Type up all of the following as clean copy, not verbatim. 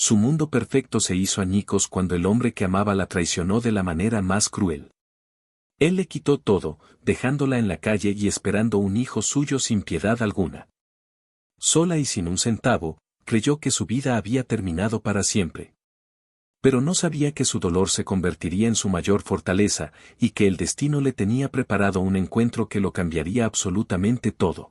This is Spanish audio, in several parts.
Su mundo perfecto se hizo añicos cuando el hombre que amaba la traicionó de la manera más cruel. Él le quitó todo, dejándola en la calle y esperando un hijo suyo sin piedad alguna. Sola y sin un centavo, creyó que su vida había terminado para siempre. Pero no sabía que su dolor se convertiría en su mayor fortaleza, y que el destino le tenía preparado un encuentro que lo cambiaría absolutamente todo.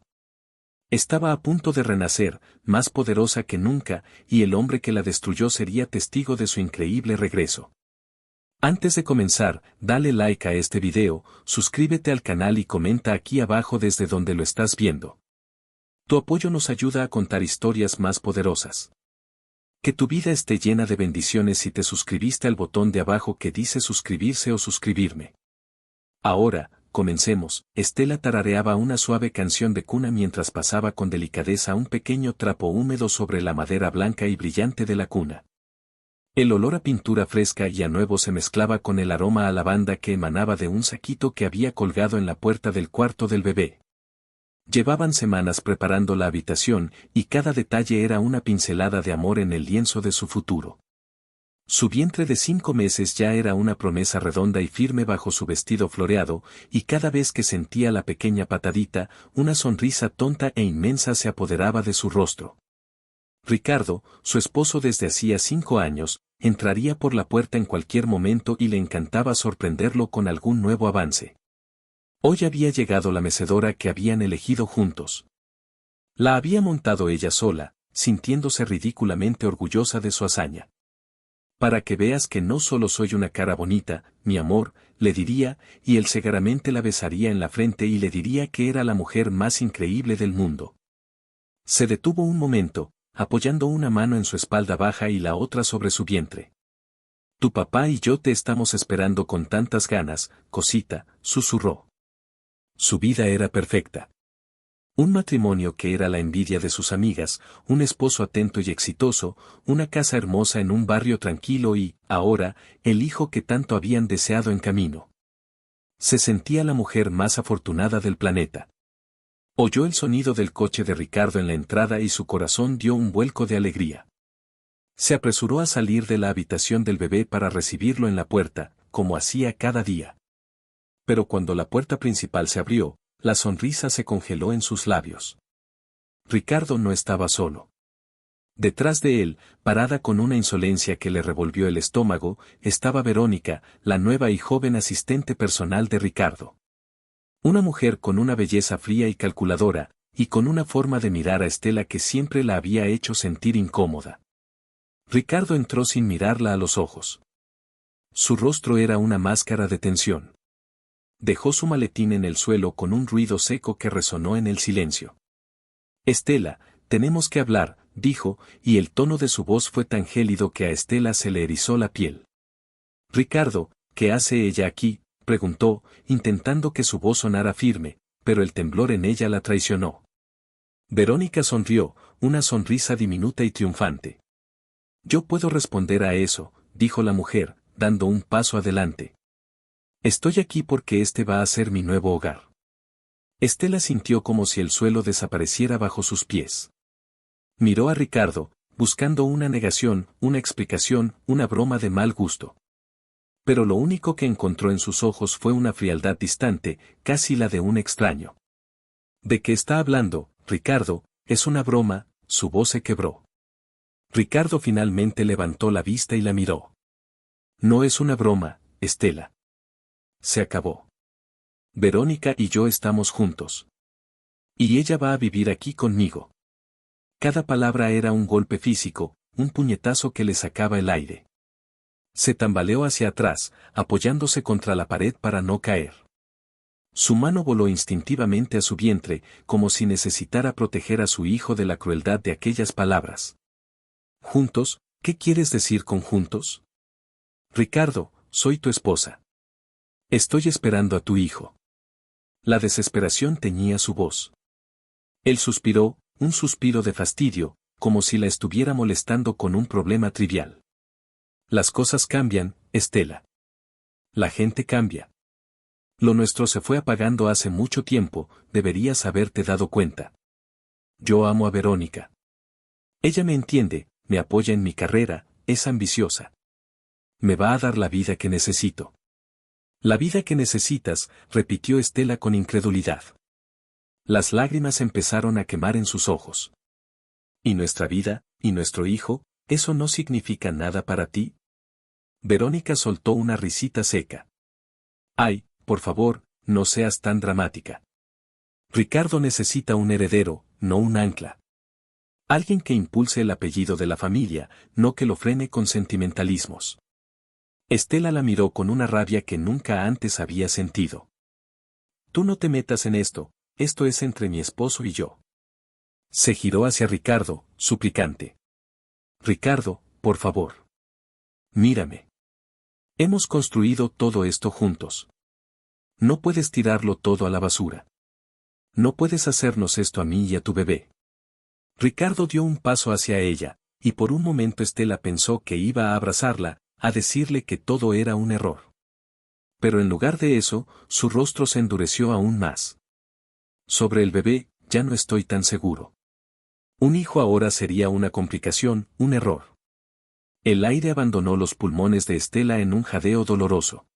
Estaba a punto de renacer, más poderosa que nunca, y el hombre que la destruyó sería testigo de su increíble regreso. Antes de comenzar, dale like a este video, suscríbete al canal y comenta aquí abajo desde donde lo estás viendo. Tu apoyo nos ayuda a contar historias más poderosas. Que tu vida esté llena de bendiciones si te suscribiste al botón de abajo que dice suscribirse o suscribirme. Ahora, comencemos. Estela tarareaba una suave canción de cuna mientras pasaba con delicadeza un pequeño trapo húmedo sobre la madera blanca y brillante de la cuna. El olor a pintura fresca y a nuevo se mezclaba con el aroma a lavanda que emanaba de un saquito que había colgado en la puerta del cuarto del bebé. Llevaban semanas preparando la habitación, y cada detalle era una pincelada de amor en el lienzo de su futuro. Su vientre de 5 meses ya era una promesa redonda y firme bajo su vestido floreado, y cada vez que sentía la pequeña patadita, una sonrisa tonta e inmensa se apoderaba de su rostro. Ricardo, su esposo desde hacía 5 años, entraría por la puerta en cualquier momento y le encantaba sorprenderlo con algún nuevo avance. Hoy había llegado la mecedora que habían elegido juntos. La había montado ella sola, sintiéndose ridículamente orgullosa de su hazaña. Para que veas que no solo soy una cara bonita, mi amor, le diría, y él segaramente la besaría en la frente y le diría que era la mujer más increíble del mundo. Se detuvo un momento, apoyando una mano en su espalda baja y la otra sobre su vientre. Tu papá y yo te estamos esperando con tantas ganas, cosita, susurró. Su vida era perfecta. Un matrimonio que era la envidia de sus amigas, un esposo atento y exitoso, una casa hermosa en un barrio tranquilo y, ahora, el hijo que tanto habían deseado en camino. Se sentía la mujer más afortunada del planeta. Oyó el sonido del coche de Ricardo en la entrada y su corazón dio un vuelco de alegría. Se apresuró a salir de la habitación del bebé para recibirlo en la puerta, como hacía cada día. Pero cuando la puerta principal se abrió, la sonrisa se congeló en sus labios. Ricardo no estaba solo. Detrás de él, parada con una insolencia que le revolvió el estómago, estaba Verónica, la nueva y joven asistente personal de Ricardo. Una mujer con una belleza fría y calculadora, y con una forma de mirar a Estela que siempre la había hecho sentir incómoda. Ricardo entró sin mirarla a los ojos. Su rostro era una máscara de tensión. Dejó su maletín en el suelo con un ruido seco que resonó en el silencio. Estela, tenemos que hablar, dijo, y el tono de su voz fue tan gélido que a Estela se le erizó la piel. Ricardo, ¿qué hace ella aquí?, preguntó, intentando que su voz sonara firme, pero el temblor en ella la traicionó. Verónica sonrió, una sonrisa diminuta y triunfante. Yo puedo responder a eso, dijo la mujer, dando un paso adelante. Estoy aquí porque este va a ser mi nuevo hogar. Estela sintió como si el suelo desapareciera bajo sus pies. Miró a Ricardo, buscando una negación, una explicación, una broma de mal gusto. Pero lo único que encontró en sus ojos fue una frialdad distante, casi la de un extraño. ¿De qué está hablando, Ricardo? Es una broma, su voz se quebró. Ricardo finalmente levantó la vista y la miró. No es una broma, Estela. Se acabó. Verónica y yo estamos juntos. Y ella va a vivir aquí conmigo. Cada palabra era un golpe físico, un puñetazo que le sacaba el aire. Se tambaleó hacia atrás, apoyándose contra la pared para no caer. Su mano voló instintivamente a su vientre, como si necesitara proteger a su hijo de la crueldad de aquellas palabras. ¿Juntos? ¿Qué quieres decir con juntos? Ricardo, soy tu esposa. Estoy esperando a tu hijo. La desesperación teñía su voz. Él suspiró, un suspiro de fastidio, como si la estuviera molestando con un problema trivial. Las cosas cambian, Estela. La gente cambia. Lo nuestro se fue apagando hace mucho tiempo, deberías haberte dado cuenta. Yo amo a Verónica. Ella me entiende, me apoya en mi carrera, es ambiciosa. Me va a dar la vida que necesito. La vida que necesitas, repitió Estela con incredulidad. Las lágrimas empezaron a quemar en sus ojos. ¿Y nuestra vida, y nuestro hijo, eso no significa nada para ti? Verónica soltó una risita seca. Ay, por favor, no seas tan dramática. Ricardo necesita un heredero, no un ancla. Alguien que impulse el apellido de la familia, no que lo frene con sentimentalismos. Estela la miró con una rabia que nunca antes había sentido. Tú no te metas en esto es entre mi esposo y yo. Se giró hacia Ricardo, suplicante. Ricardo, por favor. Mírame. Hemos construido todo esto juntos. No puedes tirarlo todo a la basura. No puedes hacernos esto a mí y a tu bebé. Ricardo dio un paso hacia ella, y por un momento Estela pensó que iba a abrazarla, a decirle que todo era un error. Pero en lugar de eso, su rostro se endureció aún más. Sobre el bebé, ya no estoy tan seguro. Un hijo ahora sería una complicación, un error. El aire abandonó los pulmones de Estela en un jadeo doloroso.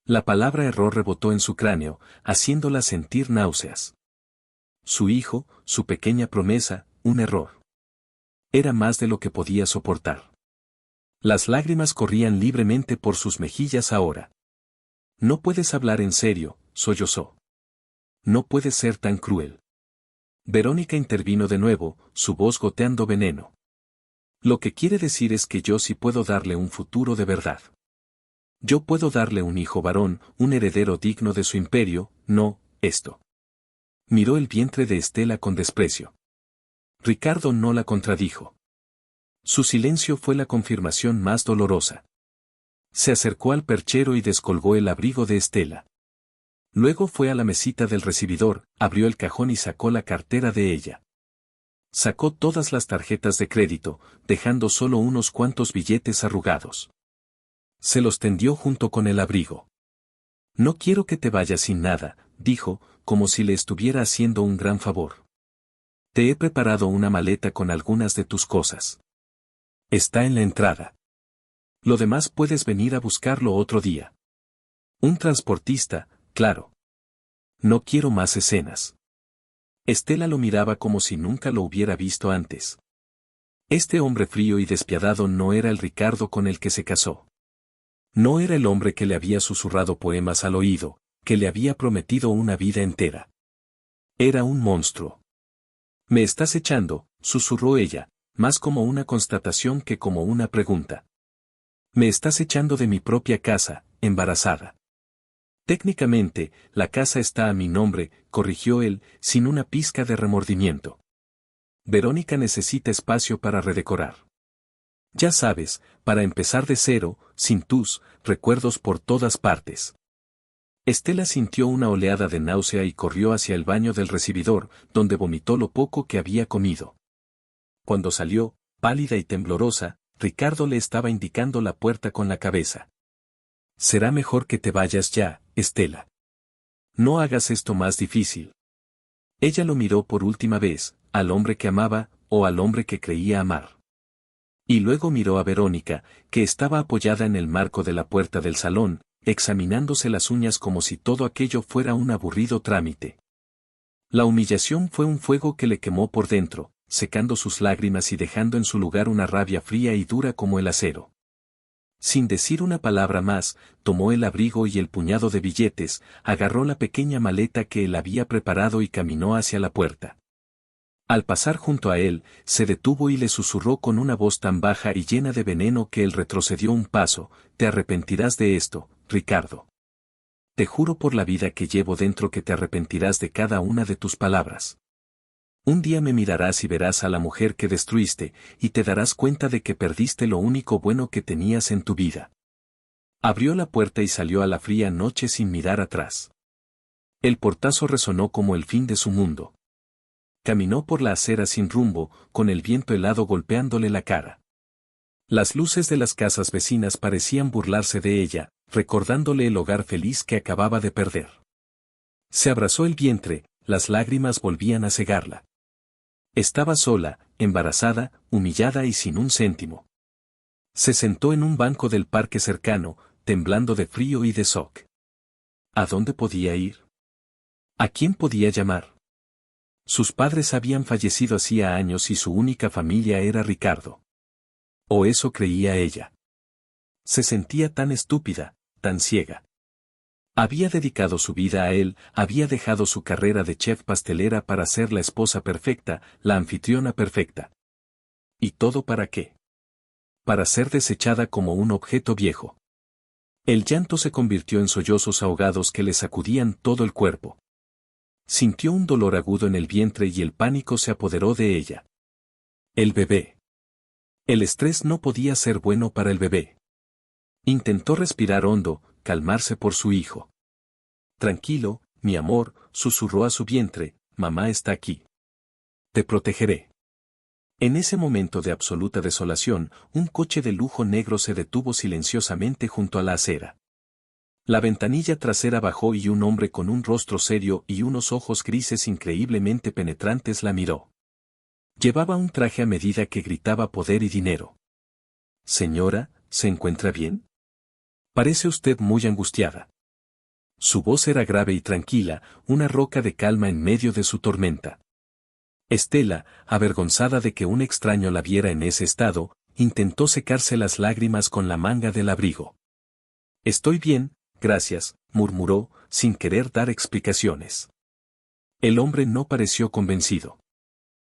La palabra error rebotó en su cráneo, haciéndola sentir náuseas. Su hijo, su pequeña promesa, un error. Era más de lo que podía soportar. Las lágrimas corrían libremente por sus mejillas ahora. No puedes hablar en serio, sollozó. No puedes ser tan cruel. Verónica intervino de nuevo, su voz goteando veneno. Lo que quiere decir es que yo sí puedo darle un futuro de verdad. Yo puedo darle un hijo varón, un heredero digno de su imperio, no, esto. Miró el vientre de Estela con desprecio. Ricardo no la contradijo. Su silencio fue la confirmación más dolorosa. Se acercó al perchero y descolgó el abrigo de Estela. Luego fue a la mesita del recibidor, abrió el cajón y sacó la cartera de ella. Sacó todas las tarjetas de crédito, dejando solo unos cuantos billetes arrugados. Se los tendió junto con el abrigo. No quiero que te vayas sin nada, dijo, como si le estuviera haciendo un gran favor. Te he preparado una maleta con algunas de tus cosas. Está en la entrada. Lo demás puedes venir a buscarlo otro día. Un transportista, claro. No quiero más escenas. Estela lo miraba como si nunca lo hubiera visto antes. Este hombre frío y despiadado no era el Ricardo con el que se casó. No era el hombre que le había susurrado poemas al oído, que le había prometido una vida entera. Era un monstruo. Me estás echando, susurró ella, más como una constatación que como una pregunta. Me estás echando de mi propia casa, embarazada. Técnicamente, la casa está a mi nombre, corrigió él, sin una pizca de remordimiento. Verónica necesita espacio para redecorar. Ya sabes, para empezar de cero, sin tus recuerdos por todas partes. Estela sintió una oleada de náusea y corrió hacia el baño del recibidor, donde vomitó lo poco que había comido. Cuando salió, pálida y temblorosa, Ricardo le estaba indicando la puerta con la cabeza. Será mejor que te vayas ya, Estela. No hagas esto más difícil. Ella lo miró por última vez, al hombre que amaba, o al hombre que creía amar. Y luego miró a Verónica, que estaba apoyada en el marco de la puerta del salón, examinándose las uñas como si todo aquello fuera un aburrido trámite. La humillación fue un fuego que le quemó por dentro, secando sus lágrimas y dejando en su lugar una rabia fría y dura como el acero. Sin decir una palabra más, tomó el abrigo y el puñado de billetes, agarró la pequeña maleta que él había preparado y caminó hacia la puerta. Al pasar junto a él, se detuvo y le susurró con una voz tan baja y llena de veneno que él retrocedió un paso: te arrepentirás de esto, Ricardo. Te juro por la vida que llevo dentro que te arrepentirás de cada una de tus palabras. Un día me mirarás y verás a la mujer que destruiste, y te darás cuenta de que perdiste lo único bueno que tenías en tu vida. Abrió la puerta y salió a la fría noche sin mirar atrás. El portazo resonó como el fin de su mundo. Caminó por la acera sin rumbo, con el viento helado golpeándole la cara. Las luces de las casas vecinas parecían burlarse de ella, recordándole el hogar feliz que acababa de perder. Se abrazó el vientre, las lágrimas volvían a cegarla. Estaba sola, embarazada, humillada y sin un céntimo. Se sentó en un banco del parque cercano, temblando de frío y de shock. ¿A dónde podía ir? ¿A quién podía llamar? Sus padres habían fallecido hacía años y su única familia era Ricardo. O eso creía ella. Se sentía tan estúpida, tan ciega. Había dedicado su vida a él, había dejado su carrera de chef pastelera para ser la esposa perfecta, la anfitriona perfecta. ¿Y todo para qué? Para ser desechada como un objeto viejo. El llanto se convirtió en sollozos ahogados que le sacudían todo el cuerpo. Sintió un dolor agudo en el vientre y el pánico se apoderó de ella. El bebé. El estrés no podía ser bueno para el bebé. Intentó respirar hondo, calmarse por su hijo. Tranquilo, mi amor, susurró a su vientre, mamá está aquí. Te protegeré. En ese momento de absoluta desolación, un coche de lujo negro se detuvo silenciosamente junto a la acera. La ventanilla trasera bajó y un hombre con un rostro serio y unos ojos grises increíblemente penetrantes la miró. Llevaba un traje a medida que gritaba poder y dinero. Señora, ¿se encuentra bien? Parece usted muy angustiada. Su voz era grave y tranquila, una roca de calma en medio de su tormenta. Estela, avergonzada de que un extraño la viera en ese estado, intentó secarse las lágrimas con la manga del abrigo. Estoy bien, gracias, murmuró, sin querer dar explicaciones. El hombre no pareció convencido.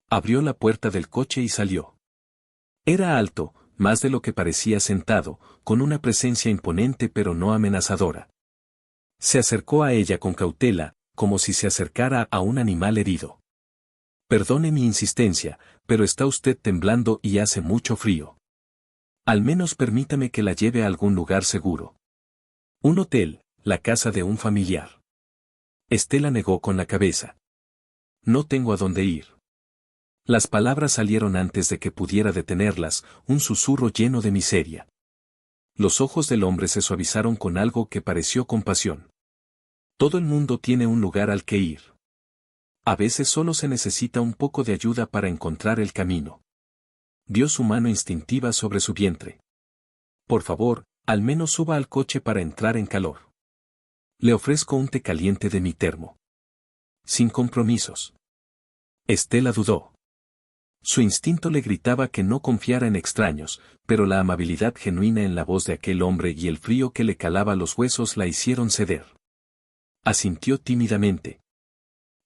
Abrió la puerta del coche y salió. Era alto, más de lo que parecía sentado, con una presencia imponente pero no amenazadora. Se acercó a ella con cautela, como si se acercara a un animal herido. Perdone mi insistencia, pero está usted temblando y hace mucho frío. Al menos permítame que la lleve a algún lugar seguro. Un hotel, la casa de un familiar. Estela negó con la cabeza. No tengo a dónde ir. Las palabras salieron antes de que pudiera detenerlas, un susurro lleno de miseria. Los ojos del hombre se suavizaron con algo que pareció compasión. Todo el mundo tiene un lugar al que ir. A veces solo se necesita un poco de ayuda para encontrar el camino. Dio su mano instintiva sobre su vientre. Por favor, al menos suba al coche para entrar en calor. Le ofrezco un té caliente de mi termo. Sin compromisos. Estela dudó. Su instinto le gritaba que no confiara en extraños, pero la amabilidad genuina en la voz de aquel hombre y el frío que le calaba los huesos la hicieron ceder. Asintió tímidamente.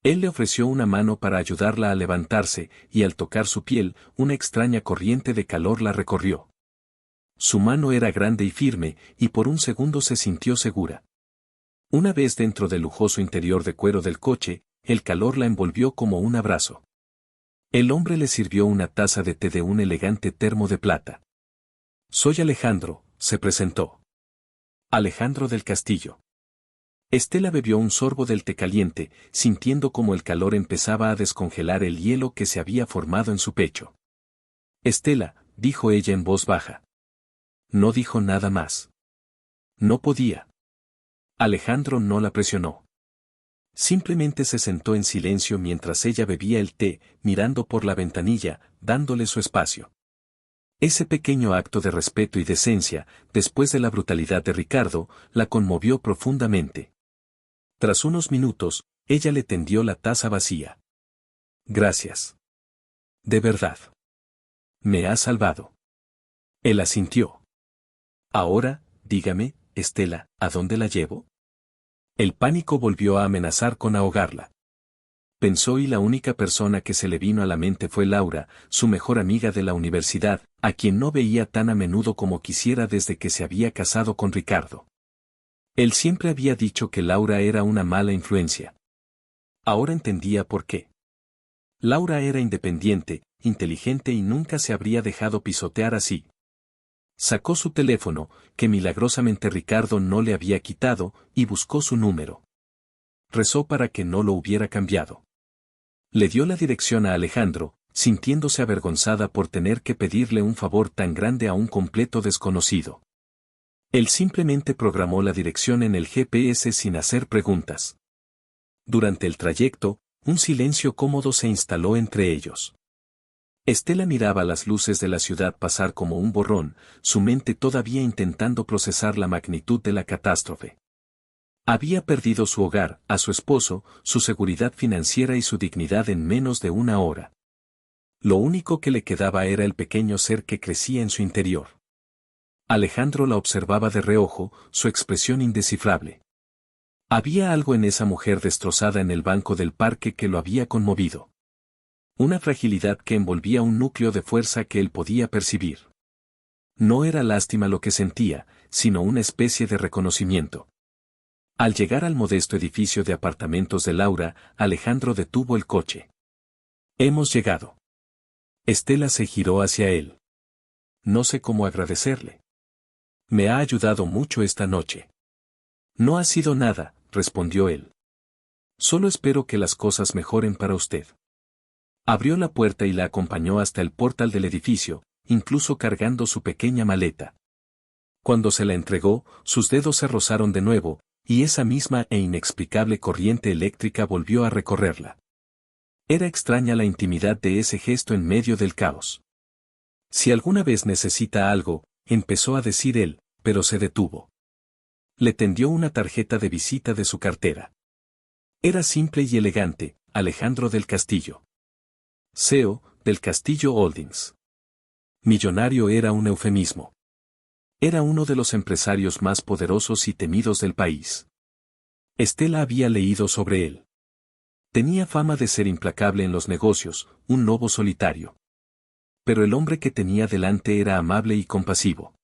Él le ofreció una mano para ayudarla a levantarse, y al tocar su piel, una extraña corriente de calor la recorrió. Su mano era grande y firme, y por un segundo se sintió segura. Una vez dentro del lujoso interior de cuero del coche, el calor la envolvió como un abrazo. El hombre le sirvió una taza de té de un elegante termo de plata. Soy Alejandro, se presentó. Alejandro del Castillo. Estela bebió un sorbo del té caliente, sintiendo como el calor empezaba a descongelar el hielo que se había formado en su pecho. Estela, dijo ella en voz baja. No dijo nada más. No podía. Alejandro no la presionó. Simplemente se sentó en silencio mientras ella bebía el té, mirando por la ventanilla, dándole su espacio. Ese pequeño acto de respeto y decencia, después de la brutalidad de Ricardo, la conmovió profundamente. Tras unos minutos, ella le tendió la taza vacía. Gracias. De verdad. Me has salvado. Él asintió. Ahora, dígame, Estela, ¿a dónde la llevo? El pánico volvió a amenazar con ahogarla. Pensó y la única persona que se le vino a la mente fue Laura, su mejor amiga de la universidad, a quien no veía tan a menudo como quisiera desde que se había casado con Ricardo. Él siempre había dicho que Laura era una mala influencia. Ahora entendía por qué. Laura era independiente, inteligente y nunca se habría dejado pisotear así. Sacó su teléfono, que milagrosamente Ricardo no le había quitado, y buscó su número. Rezó para que no lo hubiera cambiado. Le dio la dirección a Alejandro, sintiéndose avergonzada por tener que pedirle un favor tan grande a un completo desconocido. Él simplemente programó la dirección en el GPS sin hacer preguntas. Durante el trayecto, un silencio cómodo se instaló entre ellos. Estela miraba las luces de la ciudad pasar como un borrón, su mente todavía intentando procesar la magnitud de la catástrofe. Había perdido su hogar, a su esposo, su seguridad financiera y su dignidad en menos de una hora. Lo único que le quedaba era el pequeño ser que crecía en su interior. Alejandro la observaba de reojo, su expresión indescifrable. Había algo en esa mujer destrozada en el banco del parque que lo había conmovido. Una fragilidad que envolvía un núcleo de fuerza que él podía percibir. No era lástima lo que sentía, sino una especie de reconocimiento. Al llegar al modesto edificio de apartamentos de Laura, Alejandro detuvo el coche. Hemos llegado. Estela se giró hacia él. No sé cómo agradecerle. Me ha ayudado mucho esta noche. No ha sido nada, respondió él. Solo espero que las cosas mejoren para usted. Abrió la puerta y la acompañó hasta el portal del edificio, incluso cargando su pequeña maleta. Cuando se la entregó, sus dedos se rozaron de nuevo, y esa misma e inexplicable corriente eléctrica volvió a recorrerla. Era extraña la intimidad de ese gesto en medio del caos. Si alguna vez necesita algo, empezó a decir él, pero se detuvo. Le tendió una tarjeta de visita de su cartera. Era simple y elegante, Alejandro del Castillo. CEO, del Castillo Holdings. Millonario era un eufemismo. Era uno de los empresarios más poderosos y temidos del país. Estela había leído sobre él. Tenía fama de ser implacable en los negocios, un lobo solitario. Pero el hombre que tenía delante era amable y compasivo.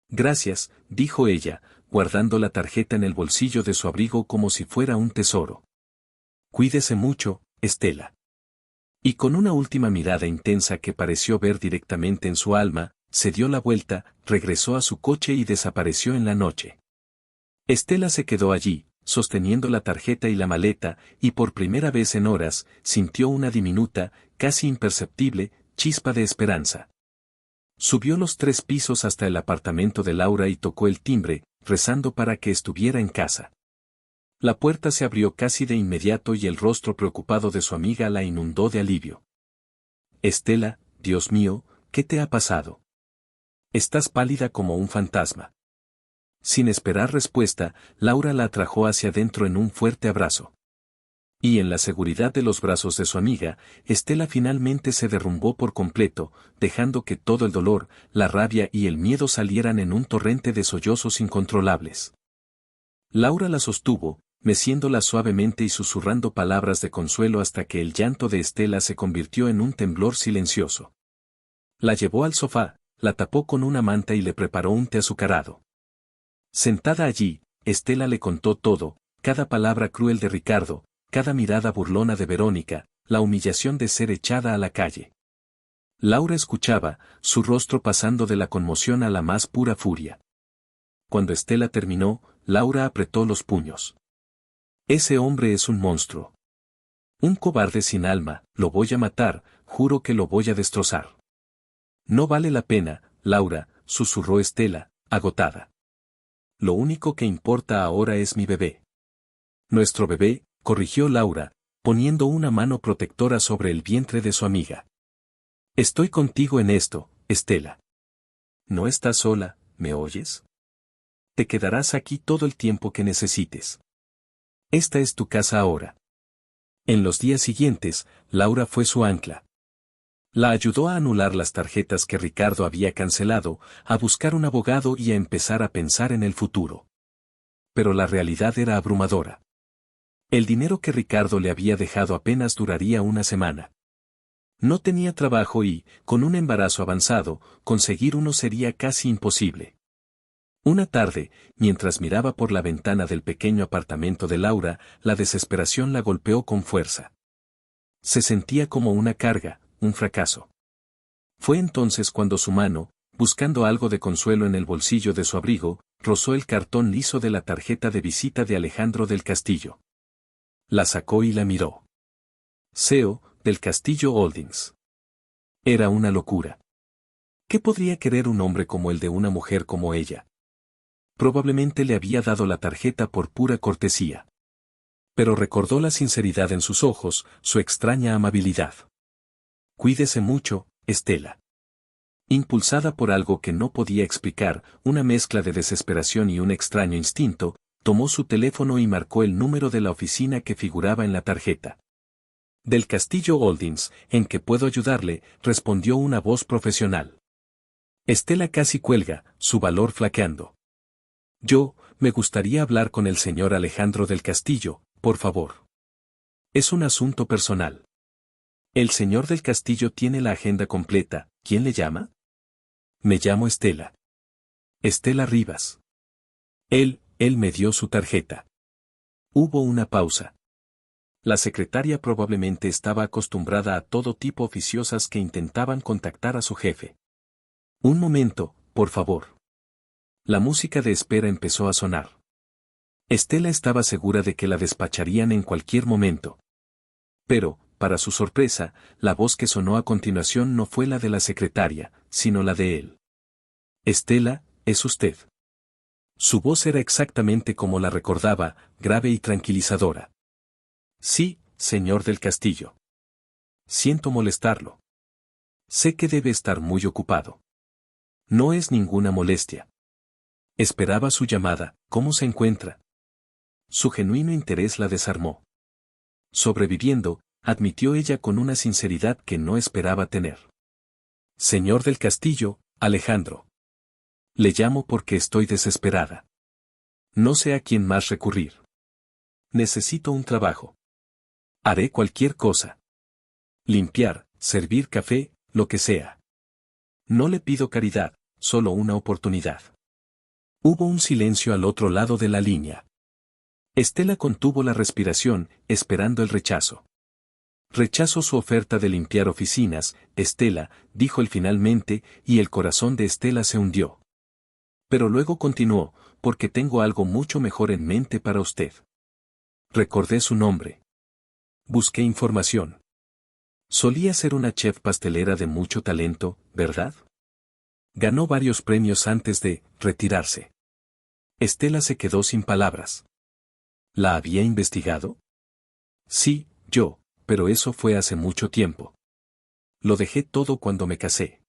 Gracias, dijo ella, guardando la tarjeta en el bolsillo de su abrigo como si fuera un tesoro. Cuídese mucho, Estela. Y con una última mirada intensa que pareció ver directamente en su alma, se dio la vuelta, regresó a su coche y desapareció en la noche. Estela se quedó allí, sosteniendo la tarjeta y la maleta, y por primera vez en horas, sintió una diminuta, casi imperceptible, chispa de esperanza. Subió los 3 pisos hasta el apartamento de Laura y tocó el timbre, rezando para que estuviera en casa. La puerta se abrió casi de inmediato y el rostro preocupado de su amiga la inundó de alivio. Estela, Dios mío, ¿qué te ha pasado? Estás pálida como un fantasma. Sin esperar respuesta, Laura la atrajo hacia adentro en un fuerte abrazo. Y en la seguridad de los brazos de su amiga, Estela finalmente se derrumbó por completo, dejando que todo el dolor, la rabia y el miedo salieran en un torrente de sollozos incontrolables. Laura la sostuvo, meciéndola suavemente y susurrando palabras de consuelo hasta que el llanto de Estela se convirtió en un temblor silencioso. La llevó al sofá, la tapó con una manta y le preparó un té azucarado. Sentada allí, Estela le contó todo, cada palabra cruel de Ricardo, cada mirada burlona de Verónica, la humillación de ser echada a la calle. Laura escuchaba, su rostro pasando de la conmoción a la más pura furia. Cuando Estela terminó, Laura apretó los puños. Ese hombre es un monstruo. Un cobarde sin alma, lo voy a matar, juro que lo voy a destrozar. No vale la pena, Laura, susurró Estela, agotada. Lo único que importa ahora es mi bebé. Nuestro bebé, corrigió Laura, poniendo una mano protectora sobre el vientre de su amiga. Estoy contigo en esto, Estela. No estás sola, ¿me oyes? Te quedarás aquí todo el tiempo que necesites. Esta es tu casa ahora. En los días siguientes, Laura fue su ancla. La ayudó a anular las tarjetas que Ricardo había cancelado, a buscar un abogado y a empezar a pensar en el futuro. Pero la realidad era abrumadora. El dinero que Ricardo le había dejado apenas duraría una semana. No tenía trabajo y, con un embarazo avanzado, conseguir uno sería casi imposible. Una tarde, mientras miraba por la ventana del pequeño apartamento de Laura, la desesperación la golpeó con fuerza. Se sentía como una carga, un fracaso. Fue entonces cuando su mano, buscando algo de consuelo en el bolsillo de su abrigo, rozó el cartón liso de la tarjeta de visita de Alejandro del Castillo. La sacó y la miró. CEO, del Castillo Holdings. Era una locura. ¿Qué podría querer un hombre como el de una mujer como ella? Probablemente le había dado la tarjeta por pura cortesía. Pero recordó la sinceridad en sus ojos, su extraña amabilidad. Cuídese mucho, Estela. Impulsada por algo que no podía explicar, una mezcla de desesperación y un extraño instinto, tomó su teléfono y marcó el número de la oficina que figuraba en la tarjeta. Del Castillo Holdings, ¿en qué puedo ayudarle?, respondió una voz profesional. Estela casi cuelga, su valor flaqueando. Me gustaría hablar con el señor Alejandro del Castillo, por favor. Es un asunto personal. El señor del Castillo tiene la agenda completa. ¿Quién le llama? Me llamo Estela. Estela Rivas. Él me dio su tarjeta. Hubo una pausa. La secretaria probablemente estaba acostumbrada a todo tipo de oficiosas que intentaban contactar a su jefe. Un momento, por favor. La música de espera empezó a sonar. Estela estaba segura de que la despacharían en cualquier momento. Pero, para su sorpresa, la voz que sonó a continuación no fue la de la secretaria, sino la de él. Estela, ¿es usted? Su voz era exactamente como la recordaba, grave y tranquilizadora. Sí, señor del Castillo. Siento molestarlo. Sé que debe estar muy ocupado. No es ninguna molestia. Esperaba su llamada. ¿Cómo se encuentra? Su genuino interés la desarmó. Sobreviviendo, admitió ella con una sinceridad que no esperaba tener. Señor del Castillo, Alejandro. Le llamo porque estoy desesperada. No sé a quién más recurrir. Necesito un trabajo. Haré cualquier cosa. Limpiar, servir café, lo que sea. No le pido caridad, solo una oportunidad. Hubo un silencio al otro lado de la línea. Estela contuvo la respiración, esperando el rechazo. Rechazo su oferta de limpiar oficinas, Estela, dijo él finalmente, y el corazón de Estela se hundió. Pero luego continuó, porque tengo algo mucho mejor en mente para usted. Recordé su nombre. Busqué información. Solía ser una chef pastelera de mucho talento, ¿verdad? Ganó varios premios antes de retirarse. Estela se quedó sin palabras. ¿La había investigado? Sí, pero eso fue hace mucho tiempo. Lo dejé todo cuando me casé.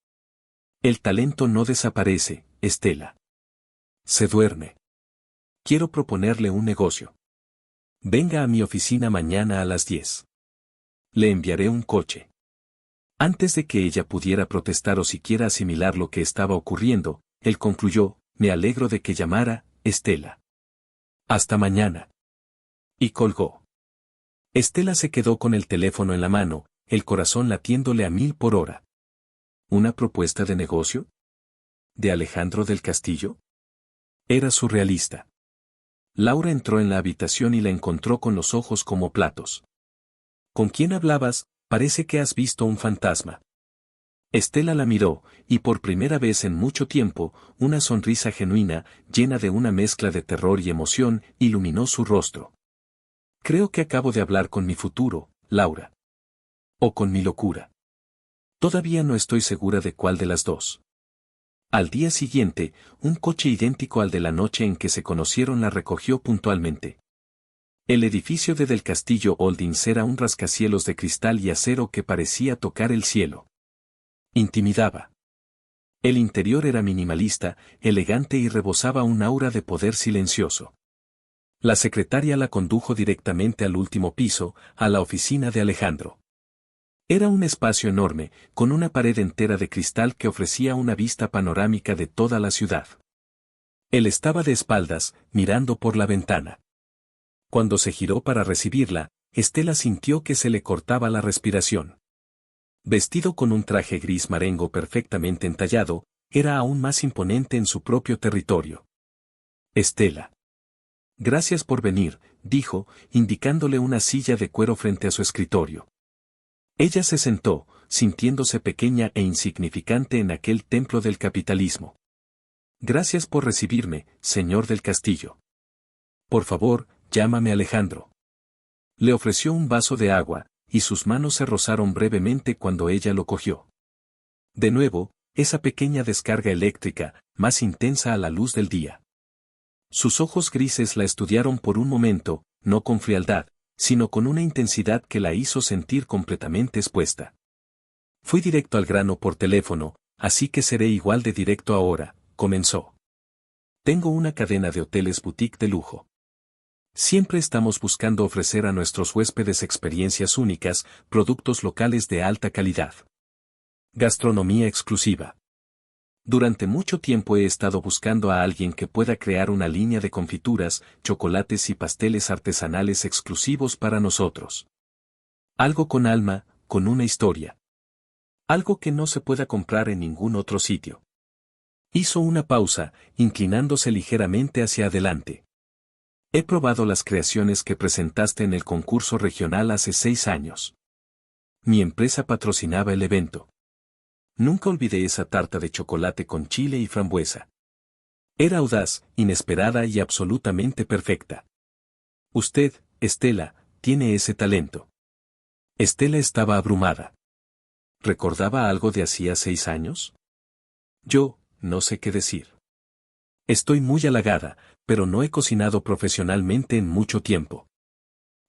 El talento no desaparece, Estela. Se duerme. Quiero proponerle un negocio. Venga a mi oficina mañana a las 10. Le enviaré un coche. Antes de que ella pudiera protestar o siquiera asimilar lo que estaba ocurriendo, él concluyó, me alegro de que llamara, Estela. Hasta mañana. Y colgó. Estela se quedó con el teléfono en la mano, el corazón latiéndole a 1000 por hora. ¿Una propuesta de negocio? ¿De Alejandro del Castillo? Era surrealista. Laura entró en la habitación y la encontró con los ojos como platos. ¿Con quién hablabas? Parece que has visto un fantasma. Estela la miró, y por primera vez en mucho tiempo, una sonrisa genuina, llena de una mezcla de terror y emoción, iluminó su rostro. Creo que acabo de hablar con mi futuro, Laura. O con mi locura. Todavía no estoy segura de cuál de las dos. Al día siguiente, un coche idéntico al de la noche en que se conocieron la recogió puntualmente. El edificio del Castillo Holdings era un rascacielos de cristal y acero que parecía tocar el cielo. Intimidaba. El interior era minimalista, elegante y rebosaba un aura de poder silencioso. La secretaria la condujo directamente al último piso, a la oficina de Alejandro. Era un espacio enorme, con una pared entera de cristal que ofrecía una vista panorámica de toda la ciudad. Él estaba de espaldas, mirando por la ventana. Cuando se giró para recibirla, Estela sintió que se le cortaba la respiración. Vestido con un traje gris marengo perfectamente entallado, era aún más imponente en su propio territorio. Estela. Gracias por venir, dijo, indicándole una silla de cuero frente a su escritorio. Ella se sentó, sintiéndose pequeña e insignificante en aquel templo del capitalismo. Gracias por recibirme, señor del Castillo. Por favor, llámame Alejandro. Le ofreció un vaso de agua, y sus manos se rozaron brevemente cuando ella lo cogió. De nuevo, esa pequeña descarga eléctrica, más intensa a la luz del día. Sus ojos grises la estudiaron por un momento, no con frialdad, sino con una intensidad que la hizo sentir completamente expuesta. Fui directo al grano por teléfono, así que seré igual de directo ahora, comenzó. Tengo una cadena de hoteles boutique de lujo. Siempre estamos buscando ofrecer a nuestros huéspedes experiencias únicas, productos locales de alta calidad. Gastronomía exclusiva. Durante mucho tiempo he estado buscando a alguien que pueda crear una línea de confituras, chocolates y pasteles artesanales exclusivos para nosotros. Algo con alma, con una historia. Algo que no se pueda comprar en ningún otro sitio. Hizo una pausa, inclinándose ligeramente hacia adelante. He probado las creaciones que presentaste en el concurso regional hace 6 años. Mi empresa patrocinaba el evento. Nunca olvidé esa tarta de chocolate con chile y frambuesa. Era audaz, inesperada y absolutamente perfecta. Usted, Estela, tiene ese talento. Estela estaba abrumada. ¿Recordaba algo de hacía 6 años? Yo, no sé qué decir. Estoy muy halagada, pero no he cocinado profesionalmente en mucho tiempo.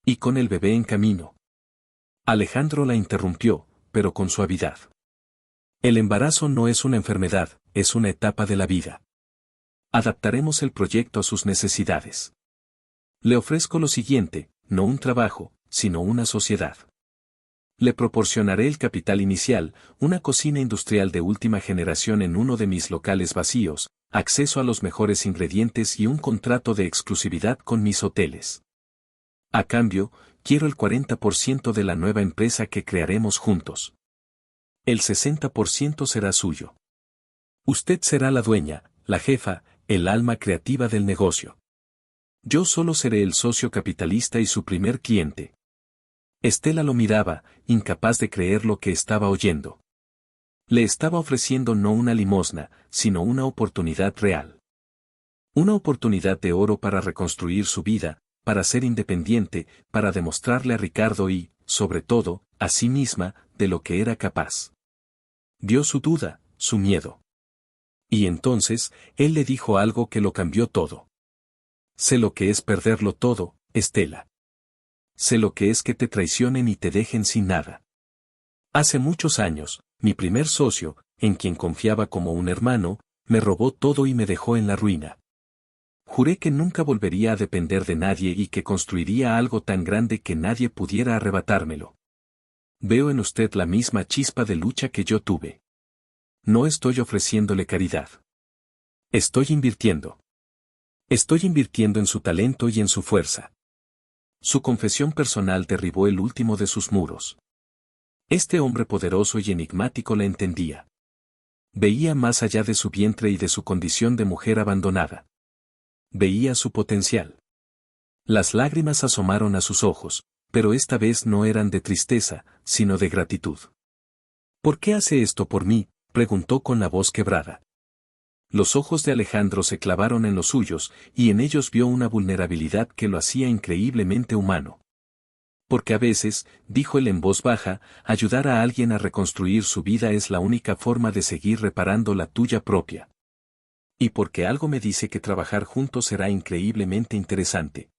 Y con el bebé en camino. Alejandro la interrumpió, pero con suavidad. El embarazo no es una enfermedad, es una etapa de la vida. Adaptaremos el proyecto a sus necesidades. Le ofrezco lo siguiente, no un trabajo, sino una sociedad. Le proporcionaré el capital inicial, una cocina industrial de última generación en uno de mis locales vacíos, acceso a los mejores ingredientes y un contrato de exclusividad con mis hoteles. A cambio, quiero el 40% de la nueva empresa que crearemos juntos. El 60% será suyo. Usted será la dueña, la jefa, el alma creativa del negocio. Yo solo seré el socio capitalista y su primer cliente. Estela lo miraba, incapaz de creer lo que estaba oyendo. Le estaba ofreciendo no una limosna, sino una oportunidad real. Una oportunidad de oro para reconstruir su vida, para ser independiente, para demostrarle a Ricardo y, sobre todo, a sí misma, de lo que era capaz. Vio su duda, su miedo. Y entonces, él le dijo algo que lo cambió todo. Sé lo que es perderlo todo, Estela. Sé lo que es que te traicionen y te dejen sin nada. Hace muchos años, mi primer socio, en quien confiaba como un hermano, me robó todo y me dejó en la ruina. Juré que nunca volvería a depender de nadie y que construiría algo tan grande que nadie pudiera arrebatármelo. Veo en usted la misma chispa de lucha que yo tuve. No estoy ofreciéndole caridad. Estoy invirtiendo. Estoy invirtiendo en su talento y en su fuerza. Su confesión personal derribó el último de sus muros. Este hombre poderoso y enigmático la entendía. Veía más allá de su vientre y de su condición de mujer abandonada. Veía su potencial. Las lágrimas asomaron a sus ojos, pero esta vez no eran de tristeza, sino de gratitud. ¿Por qué hace esto por mí?, preguntó con la voz quebrada. Los ojos de Alejandro se clavaron en los suyos, y en ellos vio una vulnerabilidad que lo hacía increíblemente humano. Porque a veces, dijo él en voz baja, ayudar a alguien a reconstruir su vida es la única forma de seguir reparando la tuya propia. Y porque algo me dice que trabajar juntos será increíblemente interesante.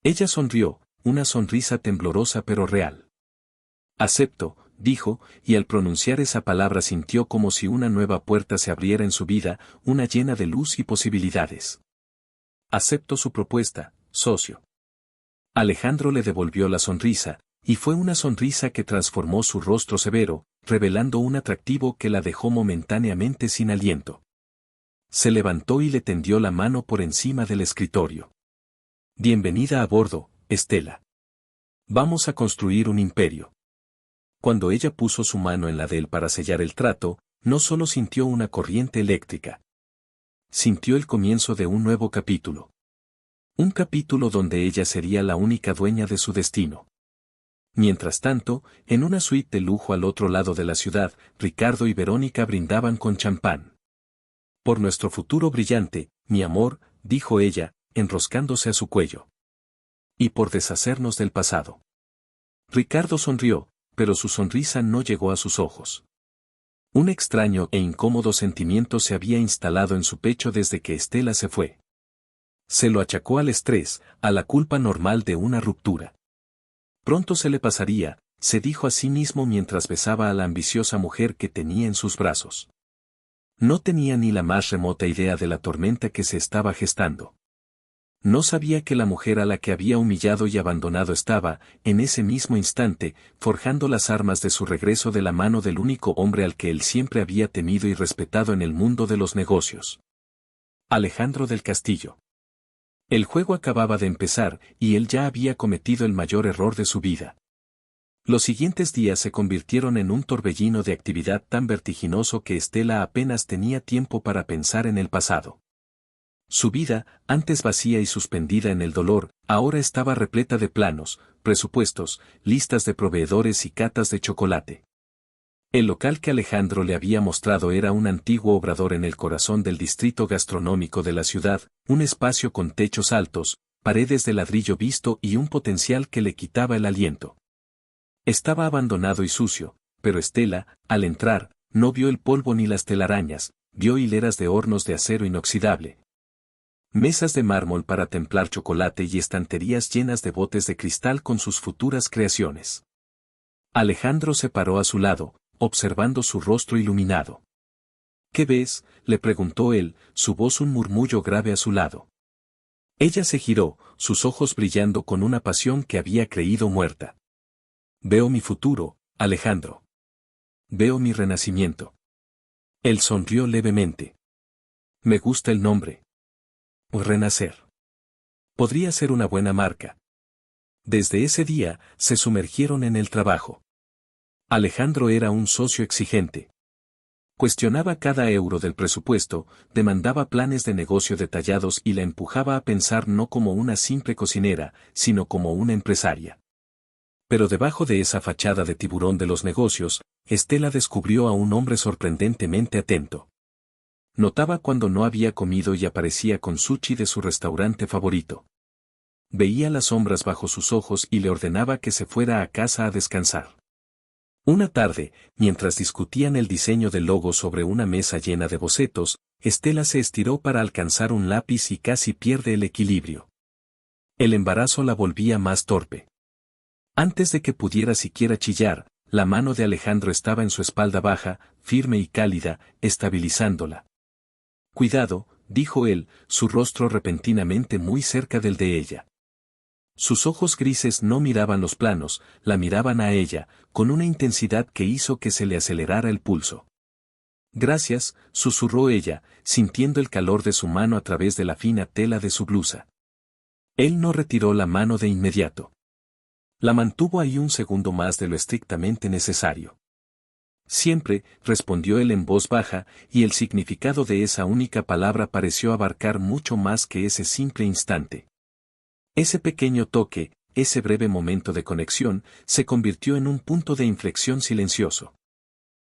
Ella sonrió, una sonrisa temblorosa pero real. Acepto, dijo, y al pronunciar esa palabra sintió como si una nueva puerta se abriera en su vida, una llena de luz y posibilidades. Acepto su propuesta, socio. Alejandro le devolvió la sonrisa, y fue una sonrisa que transformó su rostro severo, revelando un atractivo que la dejó momentáneamente sin aliento. Se levantó y le tendió la mano por encima del escritorio. Bienvenida a bordo, Estela. Vamos a construir un imperio. Cuando ella puso su mano en la de él para sellar el trato, no solo sintió una corriente eléctrica. Sintió el comienzo de un nuevo capítulo. Un capítulo donde ella sería la única dueña de su destino. Mientras tanto, en una suite de lujo al otro lado de la ciudad, Ricardo y Verónica brindaban con champán. Por nuestro futuro brillante, mi amor, dijo ella, enroscándose a su cuello. Y por deshacernos del pasado. Ricardo sonrió, pero su sonrisa no llegó a sus ojos. Un extraño e incómodo sentimiento se había instalado en su pecho desde que Estela se fue. Se lo achacó al estrés, a la culpa normal de una ruptura. Pronto se le pasaría, se dijo a sí mismo mientras besaba a la ambiciosa mujer que tenía en sus brazos. No tenía ni la más remota idea de la tormenta que se estaba gestando. No sabía que la mujer a la que había humillado y abandonado estaba, en ese mismo instante, forjando las armas de su regreso de la mano del único hombre al que él siempre había temido y respetado en el mundo de los negocios. Alejandro del Castillo. El juego acababa de empezar, y él ya había cometido el mayor error de su vida. Los siguientes días se convirtieron en un torbellino de actividad tan vertiginoso que Estela apenas tenía tiempo para pensar en el pasado. Su vida, antes vacía y suspendida en el dolor, ahora estaba repleta de planos, presupuestos, listas de proveedores y catas de chocolate. El local que Alejandro le había mostrado era un antiguo obrador en el corazón del distrito gastronómico de la ciudad, un espacio con techos altos, paredes de ladrillo visto y un potencial que le quitaba el aliento. Estaba abandonado y sucio, pero Estela, al entrar, no vio el polvo ni las telarañas, vio hileras de hornos de acero inoxidable, mesas de mármol para templar chocolate y estanterías llenas de botes de cristal con sus futuras creaciones. Alejandro se paró a su lado, observando su rostro iluminado. ¿Qué ves?, le preguntó él, su voz un murmullo grave a su lado. Ella se giró, sus ojos brillando con una pasión que había creído muerta. Veo mi futuro, Alejandro. Veo mi renacimiento. Él sonrió levemente. Me gusta el nombre. Renacer. Podría ser una buena marca. Desde ese día, se sumergieron en el trabajo. Alejandro era un socio exigente. Cuestionaba cada euro del presupuesto, demandaba planes de negocio detallados y la empujaba a pensar no como una simple cocinera, sino como una empresaria. Pero debajo de esa fachada de tiburón de los negocios, Estela descubrió a un hombre sorprendentemente atento. Notaba cuando no había comido y aparecía con sushi de su restaurante favorito. Veía las sombras bajo sus ojos y le ordenaba que se fuera a casa a descansar. Una tarde, mientras discutían el diseño del logo sobre una mesa llena de bocetos, Estela se estiró para alcanzar un lápiz y casi pierde el equilibrio. El embarazo la volvía más torpe. Antes de que pudiera siquiera chillar, la mano de Alejandro estaba en su espalda baja, firme y cálida, estabilizándola. Cuidado, dijo él, su rostro repentinamente muy cerca del de ella. Sus ojos grises no miraban los planos, la miraban a ella, con una intensidad que hizo que se le acelerara el pulso. Gracias, susurró ella, sintiendo el calor de su mano a través de la fina tela de su blusa. Él no retiró la mano de inmediato. La mantuvo ahí un segundo más de lo estrictamente necesario. Siempre, respondió él en voz baja, y el significado de esa única palabra pareció abarcar mucho más que ese simple instante. Ese pequeño toque, ese breve momento de conexión, se convirtió en un punto de inflexión silencioso.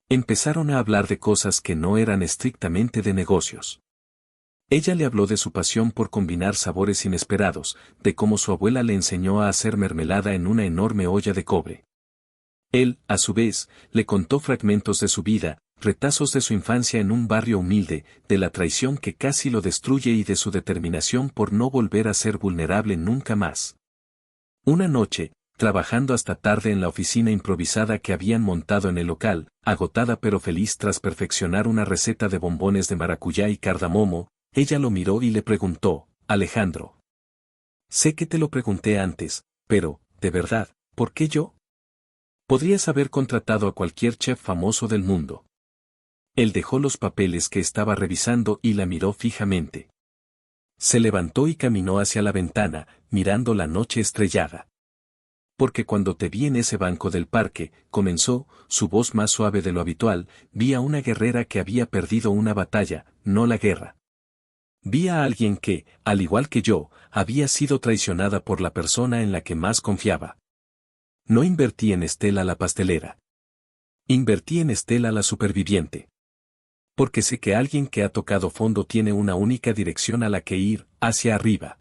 Empezaron a hablar de cosas que no eran estrictamente de negocios. Ella le habló de su pasión por combinar sabores inesperados, de cómo su abuela le enseñó a hacer mermelada en una enorme olla de cobre. Él, a su vez, le contó fragmentos de su vida, retazos de su infancia en un barrio humilde, de la traición que casi lo destruye y de su determinación por no volver a ser vulnerable nunca más. Una noche, trabajando hasta tarde en la oficina improvisada que habían montado en el local, agotada pero feliz tras perfeccionar una receta de bombones de maracuyá y cardamomo, ella lo miró y le preguntó, Alejandro. Sé que te lo pregunté antes, pero, de verdad, ¿por qué yo? Podrías haber contratado a cualquier chef famoso del mundo. Él dejó los papeles que estaba revisando y la miró fijamente. Se levantó y caminó hacia la ventana, mirando la noche estrellada. Porque cuando te vi en ese banco del parque, comenzó, su voz más suave de lo habitual, vi a una guerrera que había perdido una batalla, no la guerra. Vi a alguien que, al igual que yo, había sido traicionada por la persona en la que más confiaba. No invertí en Estela la pastelera. Invertí en Estela la superviviente. Porque sé que alguien que ha tocado fondo tiene una única dirección a la que ir, hacia arriba.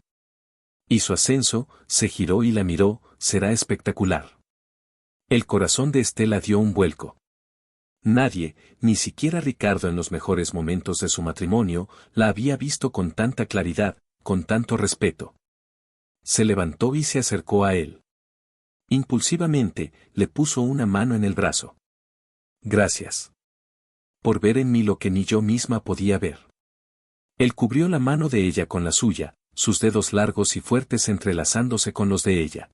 Y su ascenso, se giró y la miró, será espectacular. El corazón de Estela dio un vuelco. Nadie, ni siquiera Ricardo en los mejores momentos de su matrimonio, la había visto con tanta claridad, con tanto respeto. Se levantó y se acercó a él. Impulsivamente, le puso una mano en el brazo. Gracias. Por ver en mí lo que ni yo misma podía ver. Él cubrió la mano de ella con la suya, sus dedos largos y fuertes entrelazándose con los de ella.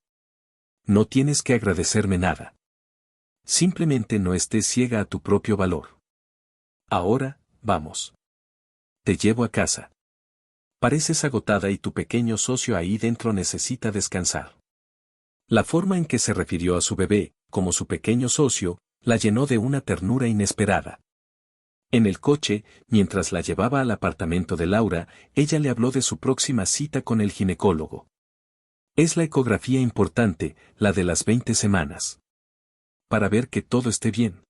No tienes que agradecerme nada. Simplemente no estés ciega a tu propio valor. Ahora, vamos. Te llevo a casa. Pareces agotada y tu pequeño socio ahí dentro necesita descansar. La forma en que se refirió a su bebé, como su pequeño socio, la llenó de una ternura inesperada. En el coche, mientras la llevaba al apartamento de Laura, ella le habló de su próxima cita con el ginecólogo. Es la ecografía importante, la de las 20 semanas. Para ver que todo esté bien.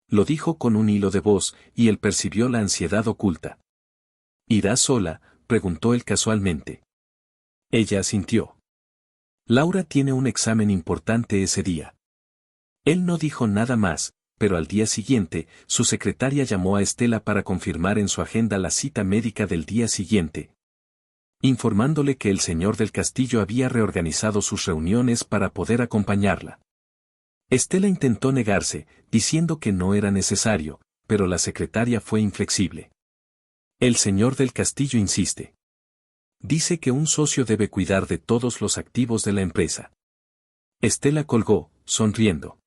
Lo dijo con un hilo de voz, y él percibió la ansiedad oculta. ¿Irás sola?, preguntó él casualmente. Ella asintió. Laura tiene un examen importante ese día. Él no dijo nada más, pero al día siguiente, su secretaria llamó a Estela para confirmar en su agenda la cita médica del día siguiente, informándole que el señor del castillo había reorganizado sus reuniones para poder acompañarla. Estela intentó negarse, diciendo que no era necesario, pero la secretaria fue inflexible. El señor del castillo insiste. Dice que un socio debe cuidar de todos los activos de la empresa. Estela colgó, sonriendo.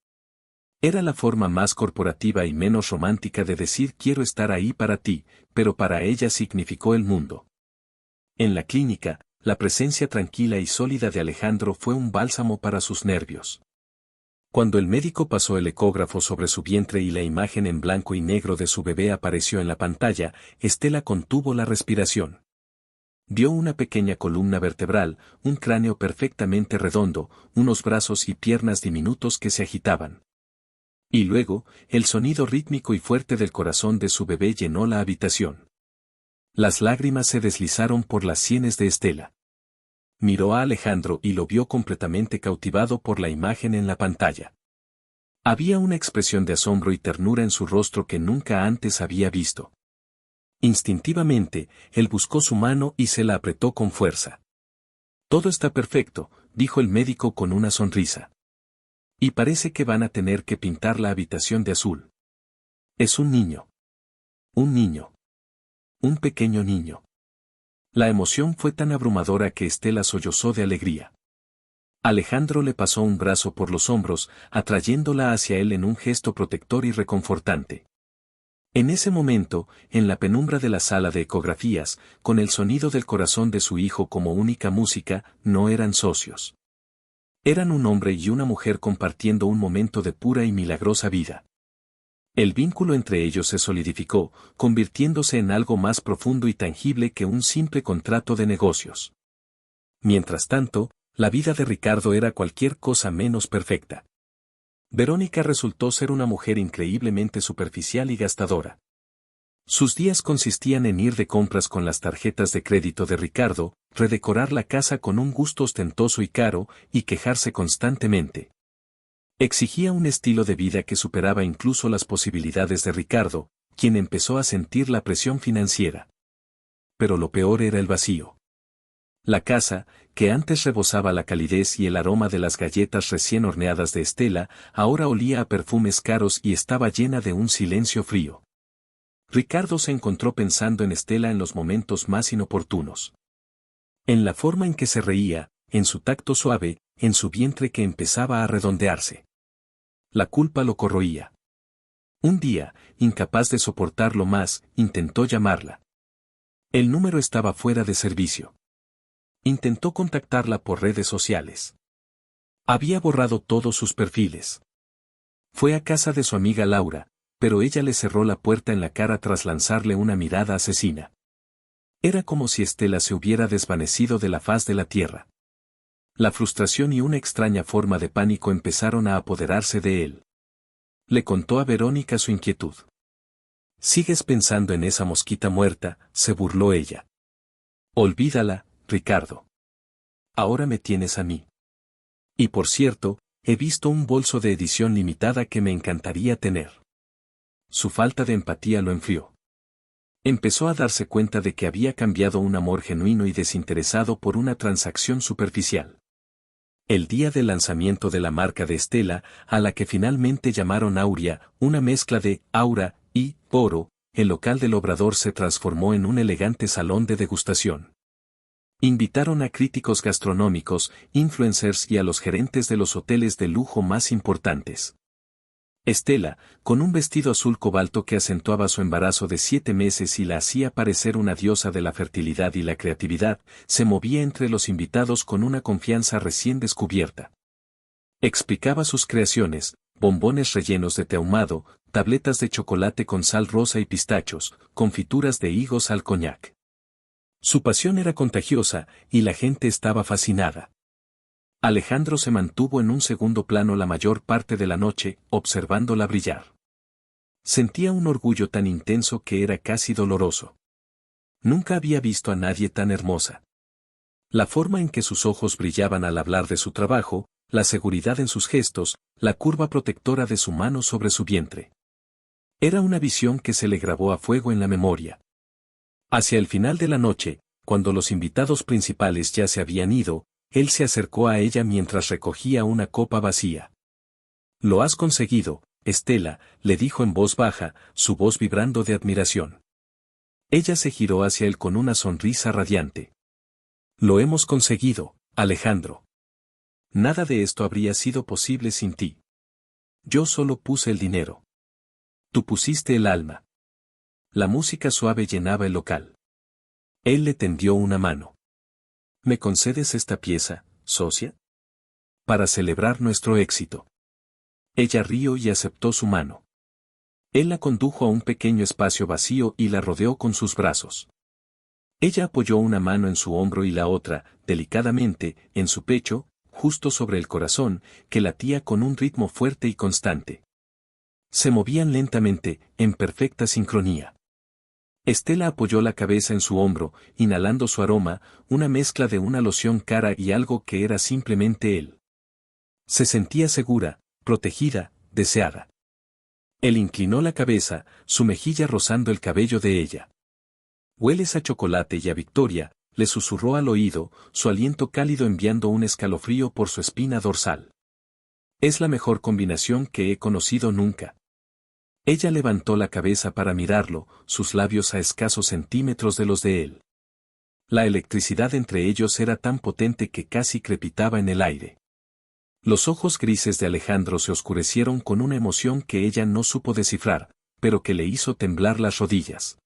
Era la forma más corporativa y menos romántica de decir quiero estar ahí para ti, pero para ella significó el mundo. En la clínica, la presencia tranquila y sólida de Alejandro fue un bálsamo para sus nervios. Cuando el médico pasó el ecógrafo sobre su vientre y la imagen en blanco y negro de su bebé apareció en la pantalla, Estela contuvo la respiración. Vio una pequeña columna vertebral, un cráneo perfectamente redondo, unos brazos y piernas diminutos que se agitaban. Y luego, el sonido rítmico y fuerte del corazón de su bebé llenó la habitación. Las lágrimas se deslizaron por las sienes de Estela. Miró a Alejandro y lo vio completamente cautivado por la imagen en la pantalla. Había una expresión de asombro y ternura en su rostro que nunca antes había visto. Instintivamente, él buscó su mano y se la apretó con fuerza. Todo está perfecto, dijo el médico con una sonrisa. Y parece que van a tener que pintar la habitación de azul. Es un niño. Un niño. Un pequeño niño. La emoción fue tan abrumadora que Estela sollozó de alegría. Alejandro le pasó un brazo por los hombros, atrayéndola hacia él en un gesto protector y reconfortante. En ese momento, en la penumbra de la sala de ecografías, con el sonido del corazón de su hijo como única música, no eran socios. Eran un hombre y una mujer compartiendo un momento de pura y milagrosa vida. El vínculo entre ellos se solidificó, convirtiéndose en algo más profundo y tangible que un simple contrato de negocios. Mientras tanto, la vida de Ricardo era cualquier cosa menos perfecta. Verónica resultó ser una mujer increíblemente superficial y gastadora. Sus días consistían en ir de compras con las tarjetas de crédito de Ricardo, redecorar la casa con un gusto ostentoso y caro, y quejarse constantemente. Exigía un estilo de vida que superaba incluso las posibilidades de Ricardo, quien empezó a sentir la presión financiera. Pero lo peor era el vacío. La casa, que antes rebosaba la calidez y el aroma de las galletas recién horneadas de Estela, ahora olía a perfumes caros y estaba llena de un silencio frío. Ricardo se encontró pensando en Estela en los momentos más inoportunos. En la forma en que se reía, en su tacto suave, en su vientre que empezaba a redondearse. La culpa lo corroía. Un día, incapaz de soportarlo más, intentó llamarla. El número estaba fuera de servicio. Intentó contactarla por redes sociales. Había borrado todos sus perfiles. Fue a casa de su amiga Laura, pero ella le cerró la puerta en la cara tras lanzarle una mirada asesina. Era como si Estela se hubiera desvanecido de la faz de la tierra. La frustración y una extraña forma de pánico empezaron a apoderarse de él. Le contó a Verónica su inquietud. ¿Sigues pensando en esa mosquita muerta?, se burló ella. Olvídala, Ricardo. Ahora me tienes a mí. Y por cierto, he visto un bolso de edición limitada que me encantaría tener. Su falta de empatía lo enfrió. Empezó a darse cuenta de que había cambiado un amor genuino y desinteresado por una transacción superficial. El día del lanzamiento de la marca de Estela, a la que finalmente llamaron Auria, una mezcla de aura y oro, el local del Obrador se transformó en un elegante salón de degustación. Invitaron a críticos gastronómicos, influencers y a los gerentes de los hoteles de lujo más importantes. Estela, con un vestido azul cobalto que acentuaba su embarazo de 7 meses y la hacía parecer una diosa de la fertilidad y la creatividad, se movía entre los invitados con una confianza recién descubierta. Explicaba sus creaciones, bombones rellenos de té ahumado, tabletas de chocolate con sal rosa y pistachos, confituras de higos al coñac. Su pasión era contagiosa, y la gente estaba fascinada. Alejandro se mantuvo en un segundo plano la mayor parte de la noche, observándola brillar. Sentía un orgullo tan intenso que era casi doloroso. Nunca había visto a nadie tan hermosa. La forma en que sus ojos brillaban al hablar de su trabajo, la seguridad en sus gestos, la curva protectora de su mano sobre su vientre. Era una visión que se le grabó a fuego en la memoria. Hacia el final de la noche, cuando los invitados principales ya se habían ido, él se acercó a ella mientras recogía una copa vacía. «Lo has conseguido, Estela», le dijo en voz baja, su voz vibrando de admiración. Ella se giró hacia él con una sonrisa radiante. «Lo hemos conseguido, Alejandro. Nada de esto habría sido posible sin ti. Yo solo puse el dinero. Tú pusiste el alma». La música suave llenaba el local. Él le tendió una mano. «¿Me concedes esta pieza, socia? Para celebrar nuestro éxito». Ella rió y aceptó su mano. Él la condujo a un pequeño espacio vacío y la rodeó con sus brazos. Ella apoyó una mano en su hombro y la otra, delicadamente, en su pecho, justo sobre el corazón, que latía con un ritmo fuerte y constante. Se movían lentamente, en perfecta sincronía. Estela apoyó la cabeza en su hombro, inhalando su aroma, una mezcla de una loción cara y algo que era simplemente él. Se sentía segura, protegida, deseada. Él inclinó la cabeza, su mejilla rozando el cabello de ella. «Hueles a chocolate y a victoria», le susurró al oído, su aliento cálido enviando un escalofrío por su espina dorsal. «Es la mejor combinación que he conocido nunca». Ella levantó la cabeza para mirarlo, sus labios a escasos centímetros de los de él. La electricidad entre ellos era tan potente que casi crepitaba en el aire. Los ojos grises de Alejandro se oscurecieron con una emoción que ella no supo descifrar, pero que le hizo temblar las rodillas.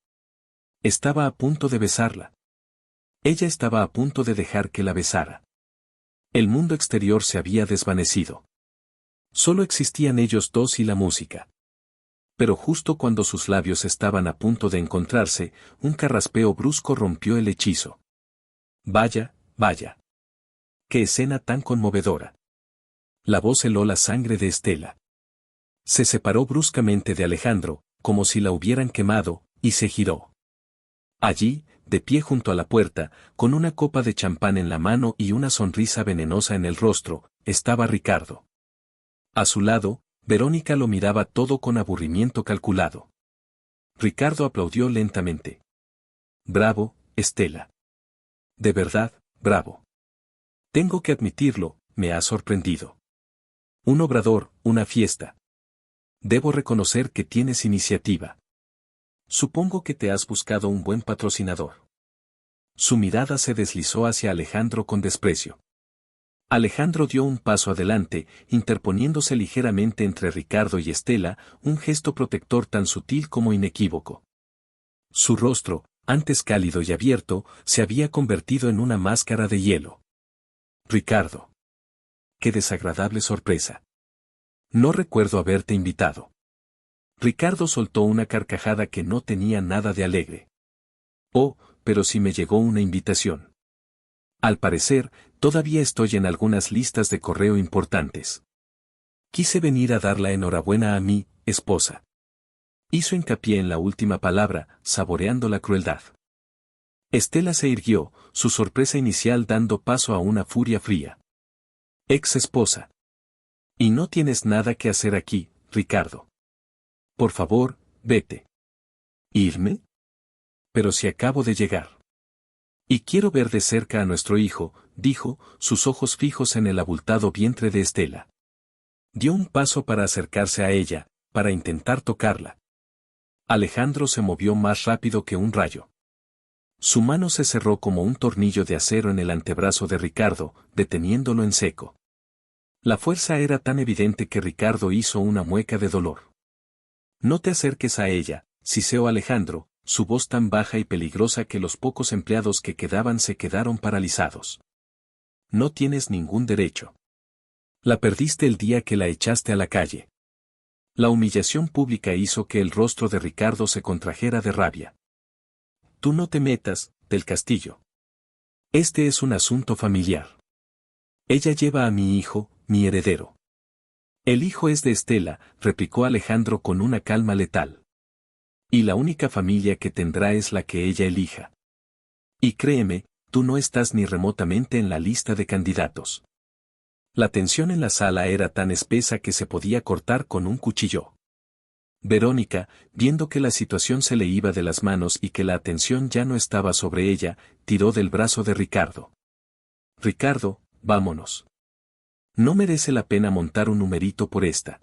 Estaba a punto de besarla. Ella estaba a punto de dejar que la besara. El mundo exterior se había desvanecido. Solo existían ellos dos y la música. Pero justo cuando sus labios estaban a punto de encontrarse, un carraspeo brusco rompió el hechizo. «Vaya, vaya. ¡Qué escena tan conmovedora!». La voz heló la sangre de Estela. Se separó bruscamente de Alejandro, como si la hubieran quemado, y se giró. Allí, de pie junto a la puerta, con una copa de champán en la mano y una sonrisa venenosa en el rostro, estaba Ricardo. A su lado, Verónica lo miraba todo con aburrimiento calculado. Ricardo aplaudió lentamente. «Bravo, Estela. De verdad, bravo. Tengo que admitirlo, me ha sorprendido. Un obrador, una fiesta. Debo reconocer que tienes iniciativa. Supongo que te has buscado un buen patrocinador». Su mirada se deslizó hacia Alejandro con desprecio. Alejandro dio un paso adelante, interponiéndose ligeramente entre Ricardo y Estela, un gesto protector tan sutil como inequívoco. Su rostro, antes cálido y abierto, se había convertido en una máscara de hielo. «Ricardo. Qué desagradable sorpresa. No recuerdo haberte invitado». Ricardo soltó una carcajada que no tenía nada de alegre. «Oh, pero sí me llegó una invitación. Al parecer, todavía estoy en algunas listas de correo importantes. Quise venir a dar la enhorabuena a mi esposa». Hizo hincapié en la última palabra, saboreando la crueldad. Estela se irguió, su sorpresa inicial dando paso a una furia fría. «Ex esposa. Y no tienes nada que hacer aquí, Ricardo. Por favor, vete». «¿Irme? Pero si acabo de llegar». Y quiero ver de cerca a nuestro hijo, dijo, sus ojos fijos en el abultado vientre de Estela. Dio un paso para acercarse a ella, para intentar tocarla. Alejandro se movió más rápido que un rayo. Su mano se cerró como un tornillo de acero en el antebrazo de Ricardo, deteniéndolo en seco. La fuerza era tan evidente que Ricardo hizo una mueca de dolor. No te acerques a ella, siseó Alejandro, su voz tan baja y peligrosa que los pocos empleados que quedaban se quedaron paralizados. No tienes ningún derecho. La perdiste el día que la echaste a la calle. La humillación pública hizo que el rostro de Ricardo se contrajera de rabia. Tú no te metas, del Castillo. Este es un asunto familiar. Ella lleva a mi hijo, mi heredero. El hijo es de Estela, replicó Alejandro con una calma letal. Y la única familia que tendrá es la que ella elija. Y créeme, tú no estás ni remotamente en la lista de candidatos. La tensión en la sala era tan espesa que se podía cortar con un cuchillo. Verónica, viendo que la situación se le iba de las manos y que la atención ya no estaba sobre ella, tiró del brazo de Ricardo. Ricardo, vámonos. No merece la pena montar un numerito por esta.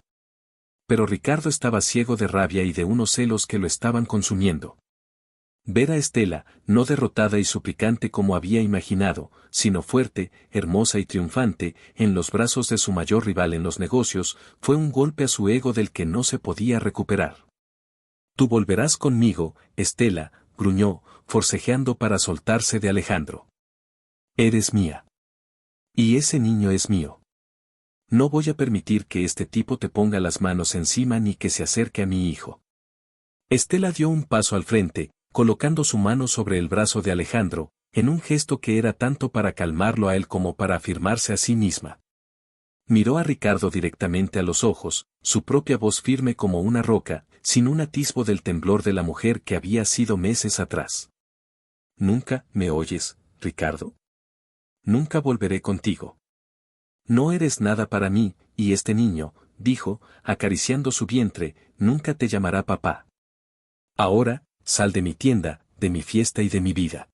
Pero Ricardo estaba ciego de rabia y de unos celos que lo estaban consumiendo. Ver a Estela, no derrotada y suplicante como había imaginado, sino fuerte, hermosa y triunfante, en los brazos de su mayor rival en los negocios, fue un golpe a su ego del que no se podía recuperar. Tú volverás conmigo, Estela, gruñó, forcejeando para soltarse de Alejandro. Eres mía. Y ese niño es mío. No voy a permitir que este tipo te ponga las manos encima ni que se acerque a mi hijo. Estela dio un paso al frente, colocando su mano sobre el brazo de Alejandro, en un gesto que era tanto para calmarlo a él como para afirmarse a sí misma. Miró a Ricardo directamente a los ojos, su propia voz firme como una roca, sin un atisbo del temblor de la mujer que había sido meses atrás. ¿Nunca me oyes, Ricardo? Nunca volveré contigo. No eres nada para mí, y este niño, dijo, acariciando su vientre, nunca te llamará papá. Ahora, sal de mi tienda, de mi fiesta y de mi vida.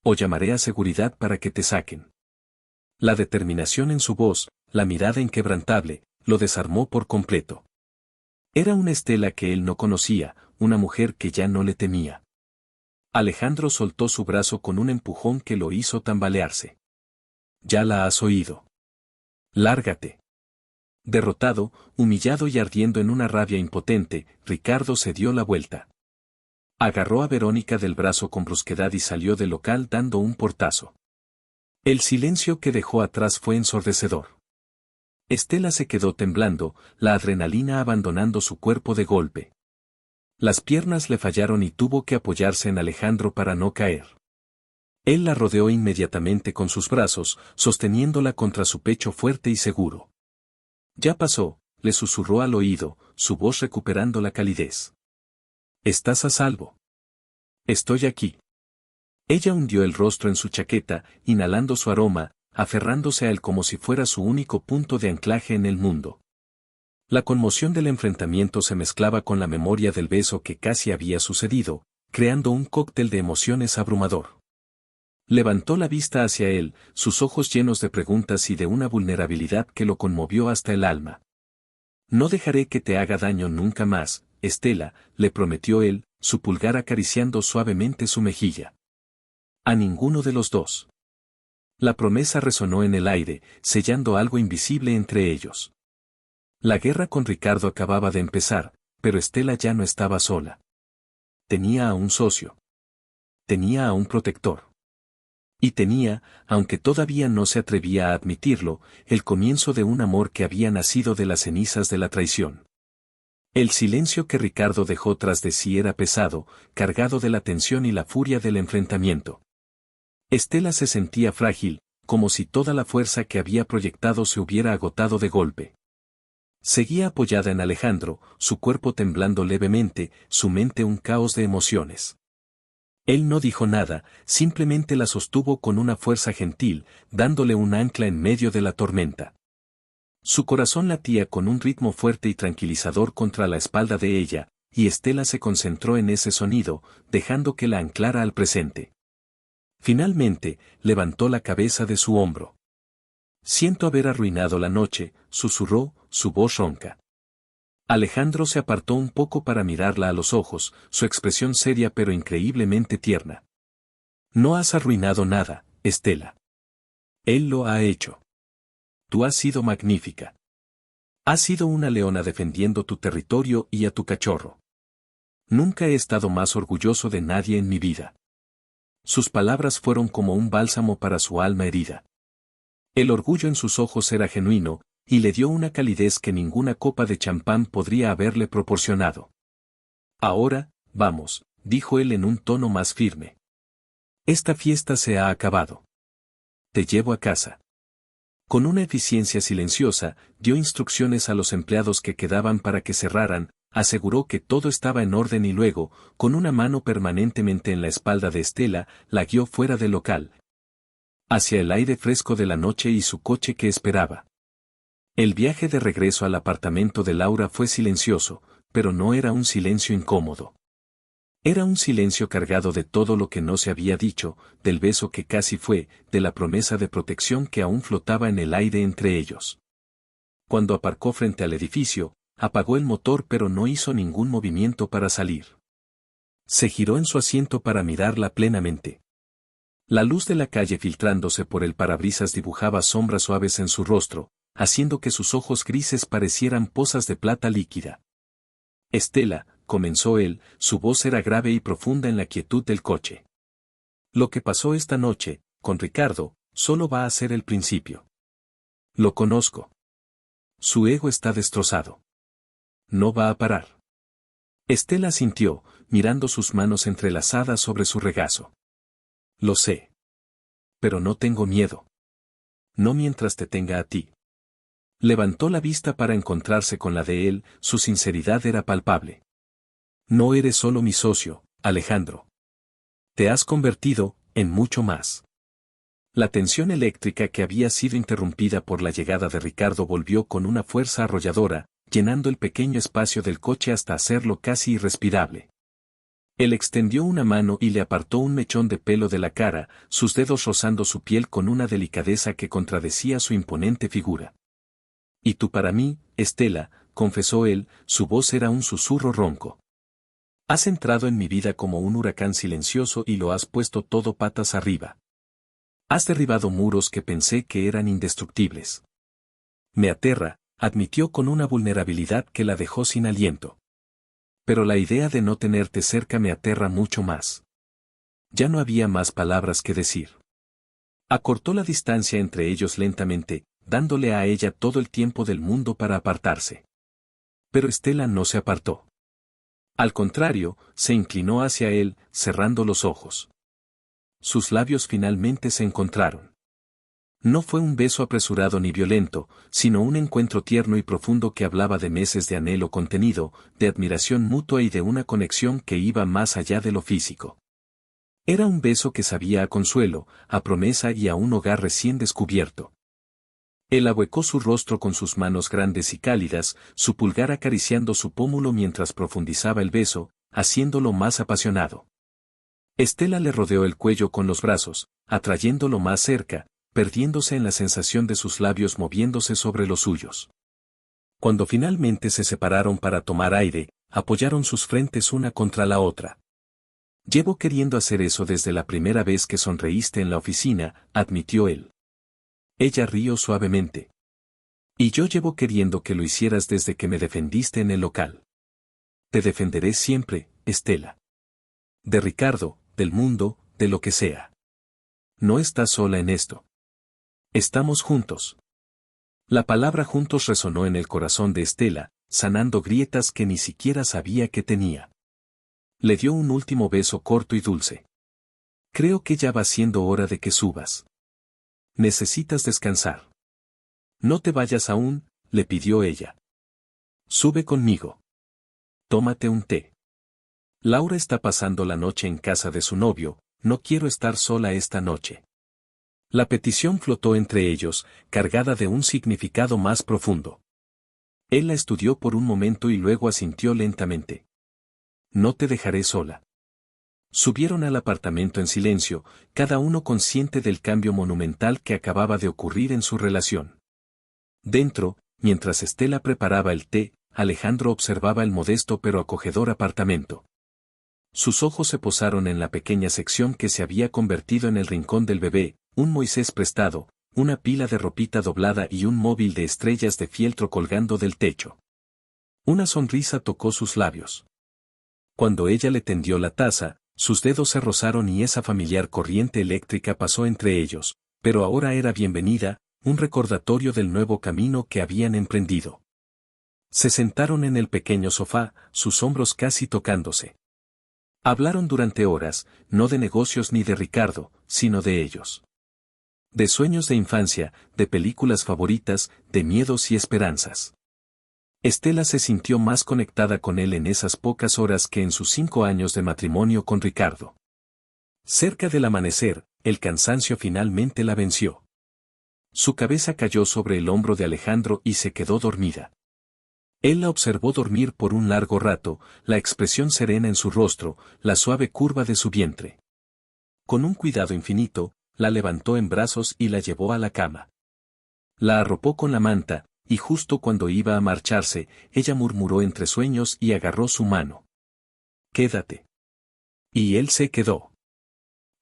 O llamaré a seguridad para que te saquen. La determinación en su voz, la mirada inquebrantable, lo desarmó por completo. Era una Estela que él no conocía, una mujer que ya no le temía. Alejandro soltó su brazo con un empujón que lo hizo tambalearse. Ya la has oído. Lárgate. Derrotado, humillado y ardiendo en una rabia impotente, Ricardo se dio la vuelta. Agarró a Verónica del brazo con brusquedad y salió del local dando un portazo. El silencio que dejó atrás fue ensordecedor. Estela se quedó temblando, la adrenalina abandonando su cuerpo de golpe. Las piernas le fallaron y tuvo que apoyarse en Alejandro para no caer. Él la rodeó inmediatamente con sus brazos, sosteniéndola contra su pecho fuerte y seguro. Ya pasó, le susurró al oído, su voz recuperando la calidez. Estás a salvo. Estoy aquí. Ella hundió el rostro en su chaqueta, inhalando su aroma, aferrándose a él como si fuera su único punto de anclaje en el mundo. La conmoción del enfrentamiento se mezclaba con la memoria del beso que casi había sucedido, creando un cóctel de emociones abrumador. Levantó la vista hacia él, sus ojos llenos de preguntas y de una vulnerabilidad que lo conmovió hasta el alma. No dejaré que te haga daño nunca más, Estela, le prometió él, su pulgar acariciando suavemente su mejilla. A ninguno de los dos. La promesa resonó en el aire, sellando algo invisible entre ellos. La guerra con Ricardo acababa de empezar, pero Estela ya no estaba sola. Tenía a un socio. Tenía a un protector. Y tenía, aunque todavía no se atrevía a admitirlo, el comienzo de un amor que había nacido de las cenizas de la traición. El silencio que Ricardo dejó tras de sí era pesado, cargado de la tensión y la furia del enfrentamiento. Estela se sentía frágil, como si toda la fuerza que había proyectado se hubiera agotado de golpe. Seguía apoyada en Alejandro, su cuerpo temblando levemente, su mente un caos de emociones. Él no dijo nada, simplemente la sostuvo con una fuerza gentil, dándole un ancla en medio de la tormenta. Su corazón latía con un ritmo fuerte y tranquilizador contra la espalda de ella, y Estela se concentró en ese sonido, dejando que la anclara al presente. Finalmente, levantó la cabeza de su hombro. Siento haber arruinado la noche, susurró, su voz ronca. Alejandro se apartó un poco para mirarla a los ojos, su expresión seria pero increíblemente tierna. No has arruinado nada, Estela. Él lo ha hecho. Tú has sido magnífica. Has sido una leona defendiendo tu territorio y a tu cachorro. Nunca he estado más orgulloso de nadie en mi vida. Sus palabras fueron como un bálsamo para su alma herida. El orgullo en sus ojos era genuino, y le dio una calidez que ninguna copa de champán podría haberle proporcionado. Ahora, vamos, dijo él en un tono más firme. Esta fiesta se ha acabado. Te llevo a casa. Con una eficiencia silenciosa, dio instrucciones a los empleados que quedaban para que cerraran, aseguró que todo estaba en orden y luego, con una mano permanentemente en la espalda de Estela, la guió fuera del local, hacia el aire fresco de la noche y su coche que esperaba. El viaje de regreso al apartamento de Laura fue silencioso, pero no era un silencio incómodo. Era un silencio cargado de todo lo que no se había dicho, del beso que casi fue, de la promesa de protección que aún flotaba en el aire entre ellos. Cuando aparcó frente al edificio, apagó el motor pero no hizo ningún movimiento para salir. Se giró en su asiento para mirarla plenamente. La luz de la calle filtrándose por el parabrisas dibujaba sombras suaves en su rostro, haciendo que sus ojos grises parecieran pozas de plata líquida. Estela, comenzó él, su voz era grave y profunda en la quietud del coche. Lo que pasó esta noche, con Ricardo, solo va a ser el principio. Lo conozco. Su ego está destrozado. No va a parar. Estela sintió, mirando sus manos entrelazadas sobre su regazo. Lo sé. Pero no tengo miedo. No mientras te tenga a ti. Levantó la vista para encontrarse con la de él, su sinceridad era palpable. No eres solo mi socio, Alejandro. Te has convertido en mucho más. La tensión eléctrica que había sido interrumpida por la llegada de Ricardo volvió con una fuerza arrolladora, llenando el pequeño espacio del coche hasta hacerlo casi irrespirable. Él extendió una mano y le apartó un mechón de pelo de la cara, sus dedos rozando su piel con una delicadeza que contradecía su imponente figura. Y tú para mí, Estela, confesó él, su voz era un susurro ronco. Has entrado en mi vida como un huracán silencioso y lo has puesto todo patas arriba. Has derribado muros que pensé que eran indestructibles. Me aterra, admitió con una vulnerabilidad que la dejó sin aliento. Pero la idea de no tenerte cerca me aterra mucho más. Ya no había más palabras que decir. Acortó la distancia entre ellos lentamente, dándole a ella todo el tiempo del mundo para apartarse. Pero Estela no se apartó. Al contrario, se inclinó hacia él, cerrando los ojos. Sus labios finalmente se encontraron. No fue un beso apresurado ni violento, sino un encuentro tierno y profundo que hablaba de meses de anhelo contenido, de admiración mutua y de una conexión que iba más allá de lo físico. Era un beso que sabía a consuelo, a promesa y a un hogar recién descubierto. Él ahuecó su rostro con sus manos grandes y cálidas, su pulgar acariciando su pómulo mientras profundizaba el beso, haciéndolo más apasionado. Estela le rodeó el cuello con los brazos, atrayéndolo más cerca, perdiéndose en la sensación de sus labios moviéndose sobre los suyos. Cuando finalmente se separaron para tomar aire, apoyaron sus frentes una contra la otra. Llevo queriendo hacer eso desde la primera vez que sonreíste en la oficina, admitió él. Ella rió suavemente. Y yo llevo queriendo que lo hicieras desde que me defendiste en el local. Te defenderé siempre, Estela. De Ricardo, del mundo, de lo que sea. No estás sola en esto. Estamos juntos. La palabra juntos resonó en el corazón de Estela, sanando grietas que ni siquiera sabía que tenía. Le dio un último beso corto y dulce. Creo que ya va siendo hora de que subas. Necesitas descansar. No te vayas aún, le pidió ella. Sube conmigo. Tómate un té. Laura está pasando la noche en casa de su novio, no quiero estar sola esta noche. La petición flotó entre ellos, cargada de un significado más profundo. Él la estudió por un momento y luego asintió lentamente. No te dejaré sola. Subieron al apartamento en silencio, cada uno consciente del cambio monumental que acababa de ocurrir en su relación. Dentro, mientras Estela preparaba el té, Alejandro observaba el modesto pero acogedor apartamento. Sus ojos se posaron en la pequeña sección que se había convertido en el rincón del bebé, un Moisés prestado, una pila de ropita doblada y un móvil de estrellas de fieltro colgando del techo. Una sonrisa tocó sus labios. Cuando ella le tendió la taza, sus dedos se rozaron y esa familiar corriente eléctrica pasó entre ellos, pero ahora era bienvenida, un recordatorio del nuevo camino que habían emprendido. Se sentaron en el pequeño sofá, sus hombros casi tocándose. Hablaron durante horas, no de negocios ni de Ricardo, sino de ellos. De sueños de infancia, de películas favoritas, de miedos y esperanzas. Estela se sintió más conectada con él en esas pocas horas que en sus 5 años de matrimonio con Ricardo. Cerca del amanecer, el cansancio finalmente la venció. Su cabeza cayó sobre el hombro de Alejandro y se quedó dormida. Él la observó dormir por un largo rato, la expresión serena en su rostro, la suave curva de su vientre. Con un cuidado infinito, la levantó en brazos y la llevó a la cama. La arropó con la manta, y justo cuando iba a marcharse, ella murmuró entre sueños y agarró su mano. «Quédate». Y él se quedó.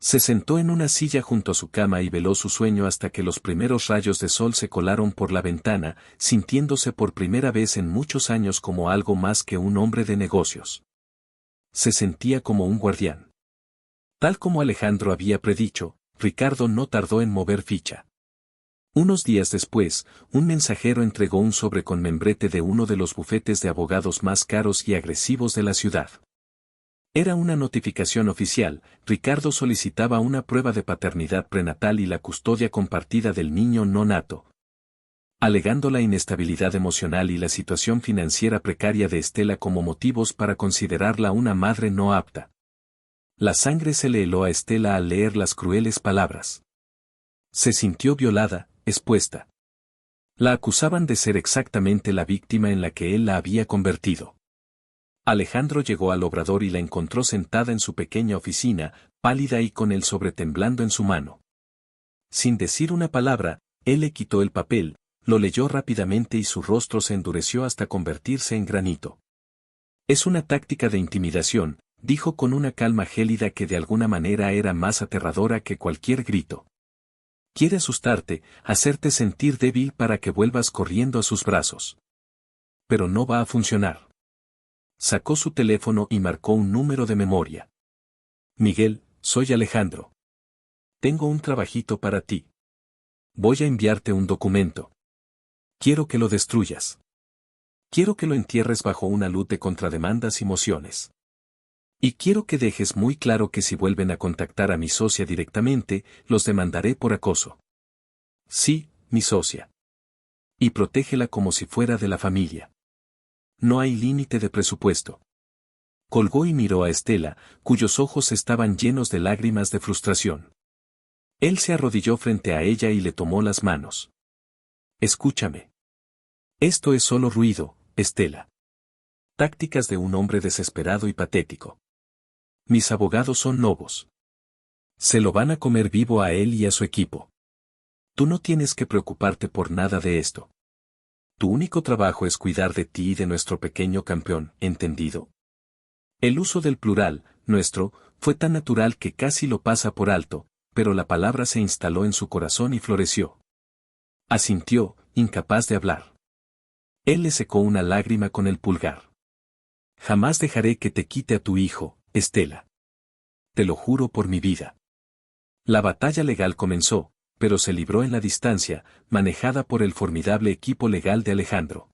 Se sentó en una silla junto a su cama y veló su sueño hasta que los primeros rayos de sol se colaron por la ventana, sintiéndose por primera vez en muchos años como algo más que un hombre de negocios. Se sentía como un guardián. Tal como Alejandro había predicho, Ricardo no tardó en mover ficha. Unos días después, un mensajero entregó un sobre con membrete de uno de los bufetes de abogados más caros y agresivos de la ciudad. Era una notificación oficial, Ricardo solicitaba una prueba de paternidad prenatal y la custodia compartida del niño no nato. Alegando la inestabilidad emocional y la situación financiera precaria de Estela como motivos para considerarla una madre no apta. La sangre se le heló a Estela al leer las crueles palabras. Se sintió violada, expuesta. La acusaban de ser exactamente la víctima en la que él la había convertido. Alejandro llegó al obrador y la encontró sentada en su pequeña oficina, pálida y con el sobre temblando en su mano. Sin decir una palabra, él le quitó el papel, lo leyó rápidamente y su rostro se endureció hasta convertirse en granito. «Es una táctica de intimidación», dijo con una calma gélida que de alguna manera era más aterradora que cualquier grito. «Quiere asustarte, hacerte sentir débil para que vuelvas corriendo a sus brazos. Pero no va a funcionar». Sacó su teléfono y marcó un número de memoria. «Miguel, soy Alejandro. Tengo un trabajito para ti. Voy a enviarte un documento. Quiero que lo destruyas. Quiero que lo entierres bajo una luz de contrademandas y mociones. Y quiero que dejes muy claro que si vuelven a contactar a mi socia directamente, los demandaré por acoso. Sí, mi socia. Y protégela como si fuera de la familia. No hay límite de presupuesto». Colgó y miró a Estela, cuyos ojos estaban llenos de lágrimas de frustración. Él se arrodilló frente a ella y le tomó las manos. «Escúchame. Esto es solo ruido, Estela. Tácticas de un hombre desesperado y patético. Mis abogados son lobos. Se lo van a comer vivo a él y a su equipo. Tú no tienes que preocuparte por nada de esto. Tu único trabajo es cuidar de ti y de nuestro pequeño campeón, ¿entendido?». El uso del plural, nuestro, fue tan natural que casi lo pasa por alto, pero la palabra se instaló en su corazón y floreció. Asintió, incapaz de hablar. Él le secó una lágrima con el pulgar. «Jamás dejaré que te quite a tu hijo, Estela. Te lo juro por mi vida». La batalla legal comenzó, pero se libró en la distancia, manejada por el formidable equipo legal de Alejandro.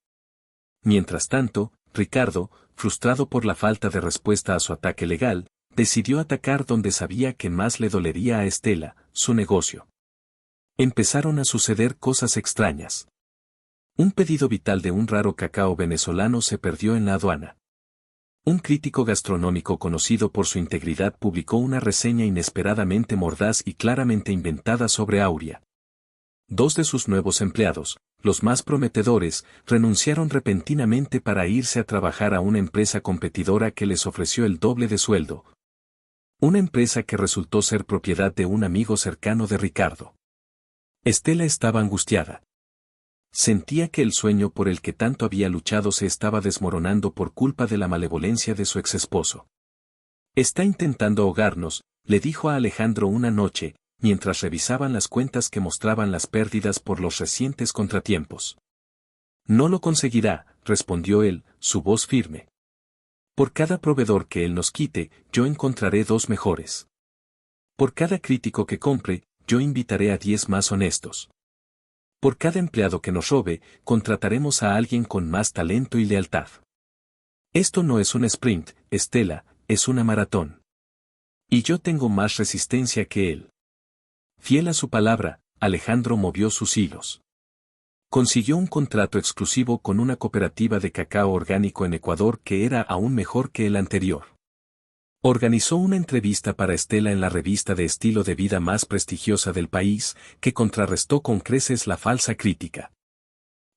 Mientras tanto, Ricardo, frustrado por la falta de respuesta a su ataque legal, decidió atacar donde sabía que más le dolería a Estela, su negocio. Empezaron a suceder cosas extrañas. Un pedido vital de un raro cacao venezolano se perdió en la aduana. Un crítico gastronómico conocido por su integridad publicó una reseña inesperadamente mordaz y claramente inventada sobre Aurea. 2 de sus nuevos empleados, los más prometedores, renunciaron repentinamente para irse a trabajar a una empresa competidora que les ofreció el doble de sueldo. Una empresa que resultó ser propiedad de un amigo cercano de Ricardo. Estela estaba angustiada. Sentía que el sueño por el que tanto había luchado se estaba desmoronando por culpa de la malevolencia de su exesposo. Está intentando ahogarnos, le dijo a Alejandro una noche, mientras revisaban las cuentas que mostraban las pérdidas por los recientes contratiempos. No lo conseguirá, respondió él, su voz firme. Por cada proveedor que él nos quite, yo encontraré 2 mejores. Por cada crítico que compre, yo invitaré a 10 más honestos. Por cada empleado que nos robe, contrataremos a alguien con más talento y lealtad. Esto no es un sprint, Estela, es una maratón. Y yo tengo más resistencia que él. Fiel a su palabra, Alejandro movió sus hilos. Consiguió un contrato exclusivo con una cooperativa de cacao orgánico en Ecuador que era aún mejor que el anterior. Organizó una entrevista para Estela en la revista de estilo de vida más prestigiosa del país, que contrarrestó con creces la falsa crítica.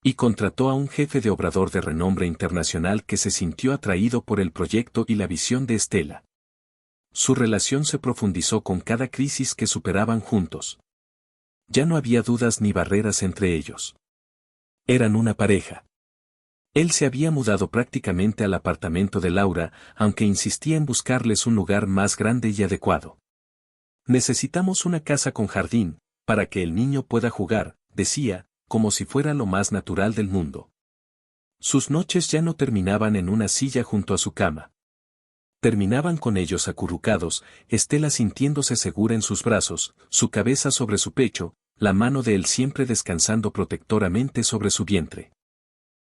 Y contrató a un jefe de obrador de renombre internacional que se sintió atraído por el proyecto y la visión de Estela. Su relación se profundizó con cada crisis que superaban juntos. Ya no había dudas ni barreras entre ellos. Eran una pareja. Él se había mudado prácticamente al apartamento de Laura, aunque insistía en buscarles un lugar más grande y adecuado. Necesitamos una casa con jardín, para que el niño pueda jugar, decía, como si fuera lo más natural del mundo. Sus noches ya no terminaban en una silla junto a su cama. Terminaban con ellos acurrucados, Estela sintiéndose segura en sus brazos, su cabeza sobre su pecho, la mano de él siempre descansando protectoramente sobre su vientre.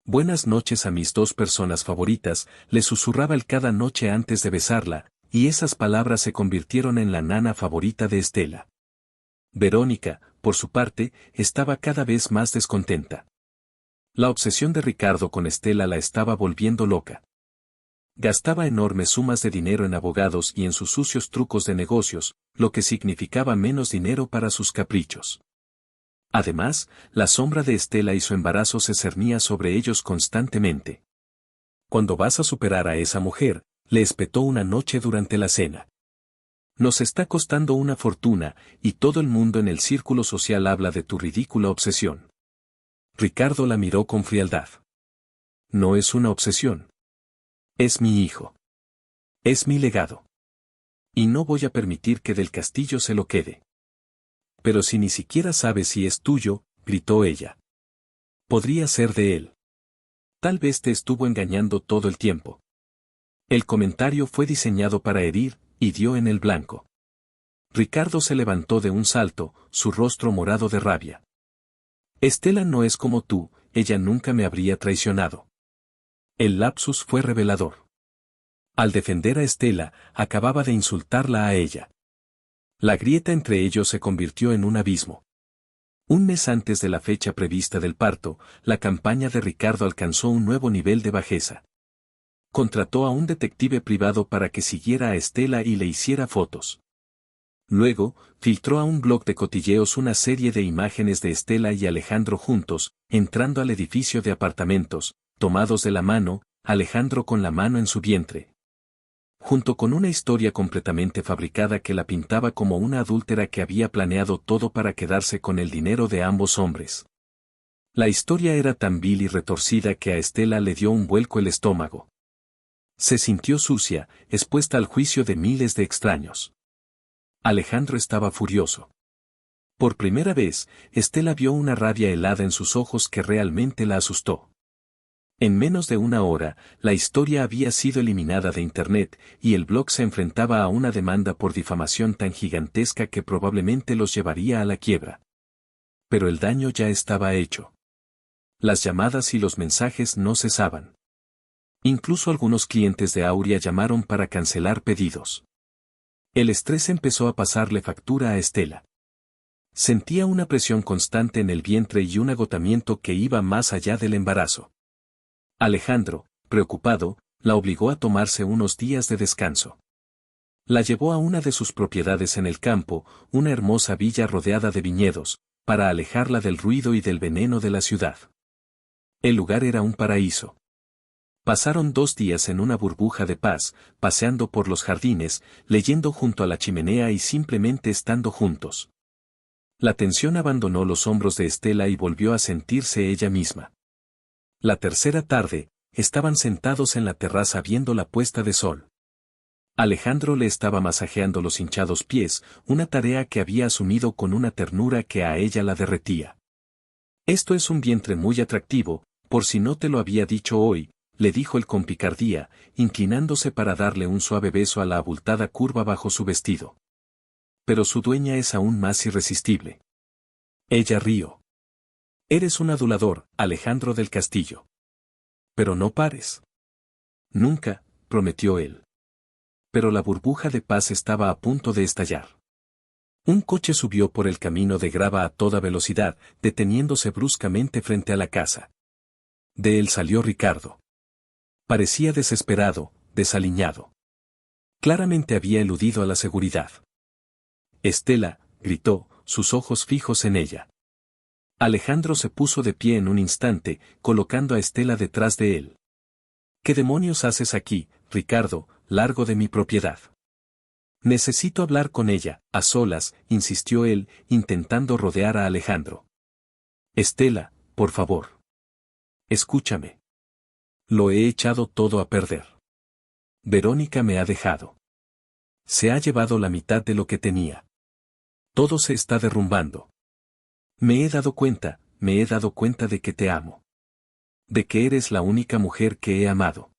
Buenas noches a mis 2 personas favoritas, le susurraba él cada noche antes de besarla, y esas palabras se convirtieron en la nana favorita de Estela. Verónica, por su parte, estaba cada vez más descontenta. La obsesión de Ricardo con Estela la estaba volviendo loca. Gastaba enormes sumas de dinero en abogados y en sus sucios trucos de negocios, lo que significaba menos dinero para sus caprichos. Además, la sombra de Estela y su embarazo se cernía sobre ellos constantemente. «Cuando vas a superar a esa mujer», le espetó una noche durante la cena. «Nos está costando una fortuna, y todo el mundo en el círculo social habla de tu ridícula obsesión». Ricardo la miró con frialdad. «No es una obsesión. Es mi hijo. Es mi legado. Y no voy a permitir que del castillo se lo quede». «Pero si ni siquiera sabes si es tuyo», gritó ella. «Podría ser de él. Tal vez te estuvo engañando todo el tiempo». El comentario fue diseñado para herir, y dio en el blanco. Ricardo se levantó de un salto, su rostro morado de rabia. «Estela no es como tú, ella nunca me habría traicionado». El lapsus fue revelador. Al defender a Estela, acababa de insultarla a ella. La grieta entre ellos se convirtió en un abismo. Un mes antes de la fecha prevista del parto, la campaña de Ricardo alcanzó un nuevo nivel de bajeza. Contrató a un detective privado para que siguiera a Estela y le hiciera fotos. Luego, filtró a un blog de cotilleos una serie de imágenes de Estela y Alejandro juntos, entrando al edificio de apartamentos, tomados de la mano, Alejandro con la mano en su vientre. Junto con una historia completamente fabricada que la pintaba como una adúltera que había planeado todo para quedarse con el dinero de ambos hombres. La historia era tan vil y retorcida que a Estela le dio un vuelco el estómago. Se sintió sucia, expuesta al juicio de miles de extraños. Alejandro estaba furioso. Por primera vez, Estela vio una rabia helada en sus ojos que realmente la asustó. En menos de una hora, la historia había sido eliminada de Internet, y el blog se enfrentaba a una demanda por difamación tan gigantesca que probablemente los llevaría a la quiebra. Pero el daño ya estaba hecho. Las llamadas y los mensajes no cesaban. Incluso algunos clientes de Aurea llamaron para cancelar pedidos. El estrés empezó a pasarle factura a Estela. Sentía una presión constante en el vientre y un agotamiento que iba más allá del embarazo. Alejandro, preocupado, la obligó a tomarse unos días de descanso. La llevó a una de sus propiedades en el campo, una hermosa villa rodeada de viñedos, para alejarla del ruido y del veneno de la ciudad. El lugar era un paraíso. Pasaron 2 días en una burbuja de paz, paseando por los jardines, leyendo junto a la chimenea y simplemente estando juntos. La tensión abandonó los hombros de Estela y volvió a sentirse ella misma. La tercera tarde, estaban sentados en la terraza viendo la puesta de sol. Alejandro le estaba masajeando los hinchados pies, una tarea que había asumido con una ternura que a ella la derretía. Esto es un vientre muy atractivo, por si no te lo había dicho hoy, le dijo él con picardía, inclinándose para darle un suave beso a la abultada curva bajo su vestido. Pero su dueña es aún más irresistible. Ella rió. Eres un adulador, Alejandro del Castillo. Pero no pares. Nunca, prometió él. Pero la burbuja de paz estaba a punto de estallar. Un coche subió por el camino de grava a toda velocidad, deteniéndose bruscamente frente a la casa. De él salió Ricardo. Parecía desesperado, desaliñado. Claramente había eludido a la seguridad. Estela, gritó, sus ojos fijos en ella. Alejandro se puso de pie en un instante, colocando a Estela detrás de él. ¿Qué demonios haces aquí, Ricardo, largo de mi propiedad? Necesito hablar con ella, a solas, insistió él, intentando rodear a Alejandro. Estela, por favor. Escúchame. Lo he echado todo a perder. Verónica me ha dejado. Se ha llevado la mitad de lo que tenía. Todo se está derrumbando. Me he dado cuenta de que te amo. De que eres la única mujer que he amado.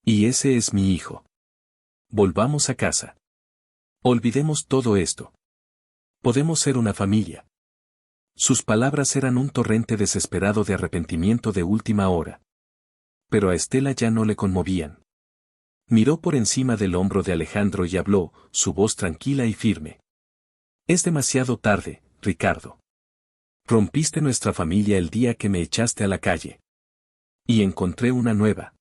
Y ese es mi hijo. Volvamos a casa. Olvidemos todo esto. Podemos ser una familia. Sus palabras eran un torrente desesperado de arrepentimiento de última hora. Pero a Estela ya no le conmovían. Miró por encima del hombro de Alejandro y habló, su voz tranquila y firme. Es demasiado tarde, Ricardo. Rompiste nuestra familia el día que me echaste a la calle. Y encontré una nueva.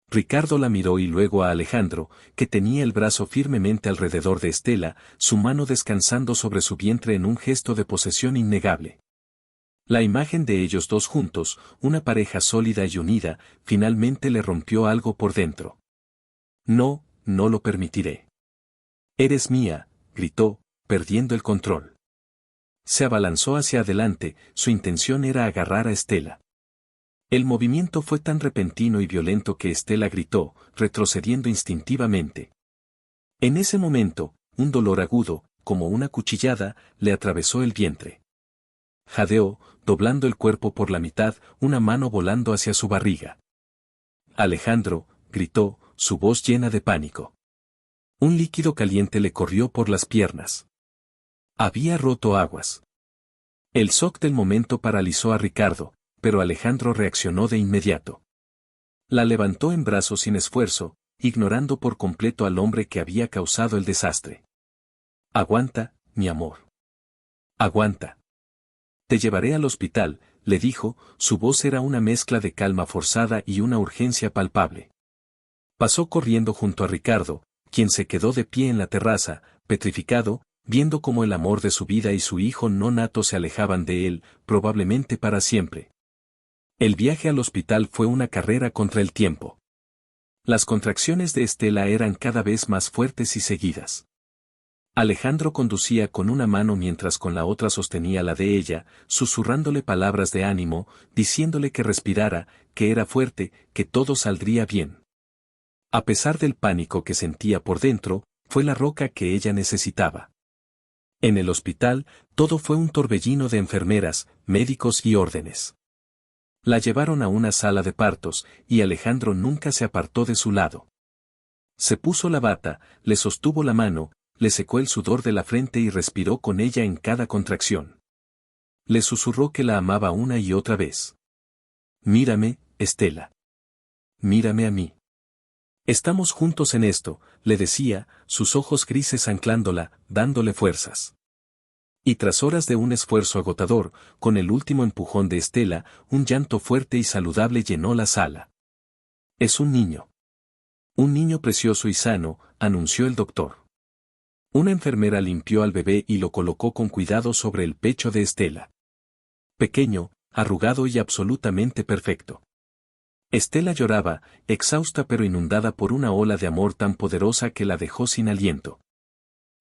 Ricardo la miró y luego a Alejandro, que tenía el brazo firmemente alrededor de Estela, su mano descansando sobre su vientre en un gesto de posesión innegable. La imagen de ellos dos juntos, una pareja sólida y unida, finalmente le rompió algo por dentro. No, no lo permitiré. Eres mía, gritó, perdiendo el control. Se abalanzó hacia adelante, su intención era agarrar a Estela. El movimiento fue tan repentino y violento que Estela gritó, retrocediendo instintivamente. En ese momento, un dolor agudo, como una cuchillada, le atravesó el vientre. Jadeó, doblando el cuerpo por la mitad, una mano volando hacia su barriga. Alejandro, gritó, su voz llena de pánico. Un líquido caliente le corrió por las piernas. Había roto aguas. El shock del momento paralizó a Ricardo, pero Alejandro reaccionó de inmediato. La levantó en brazos sin esfuerzo, ignorando por completo al hombre que había causado el desastre. Aguanta, mi amor. Aguanta. Te llevaré al hospital, le dijo, su voz era una mezcla de calma forzada y una urgencia palpable. Pasó corriendo junto a Ricardo, quien se quedó de pie en la terraza, petrificado, viendo cómo el amor de su vida y su hijo no nato se alejaban de él, probablemente para siempre. El viaje al hospital fue una carrera contra el tiempo. Las contracciones de Estela eran cada vez más fuertes y seguidas. Alejandro conducía con una mano mientras con la otra sostenía la de ella, susurrándole palabras de ánimo, diciéndole que respirara, que era fuerte, que todo saldría bien. A pesar del pánico que sentía por dentro, fue la roca que ella necesitaba. En el hospital, todo fue un torbellino de enfermeras, médicos y órdenes. La llevaron a una sala de partos, y Alejandro nunca se apartó de su lado. Se puso la bata, le sostuvo la mano, le secó el sudor de la frente y respiró con ella en cada contracción. Le susurró que la amaba una y otra vez. Mírame, Estela. Mírame a mí. Estamos juntos en esto, le decía, sus ojos grises anclándola, dándole fuerzas. Y tras horas de un esfuerzo agotador, con el último empujón de Estela, un llanto fuerte y saludable llenó la sala. Es un niño. Un niño precioso y sano, anunció el doctor. Una enfermera limpió al bebé y lo colocó con cuidado sobre el pecho de Estela. Pequeño, arrugado y absolutamente perfecto. Estela lloraba, exhausta pero inundada por una ola de amor tan poderosa que la dejó sin aliento.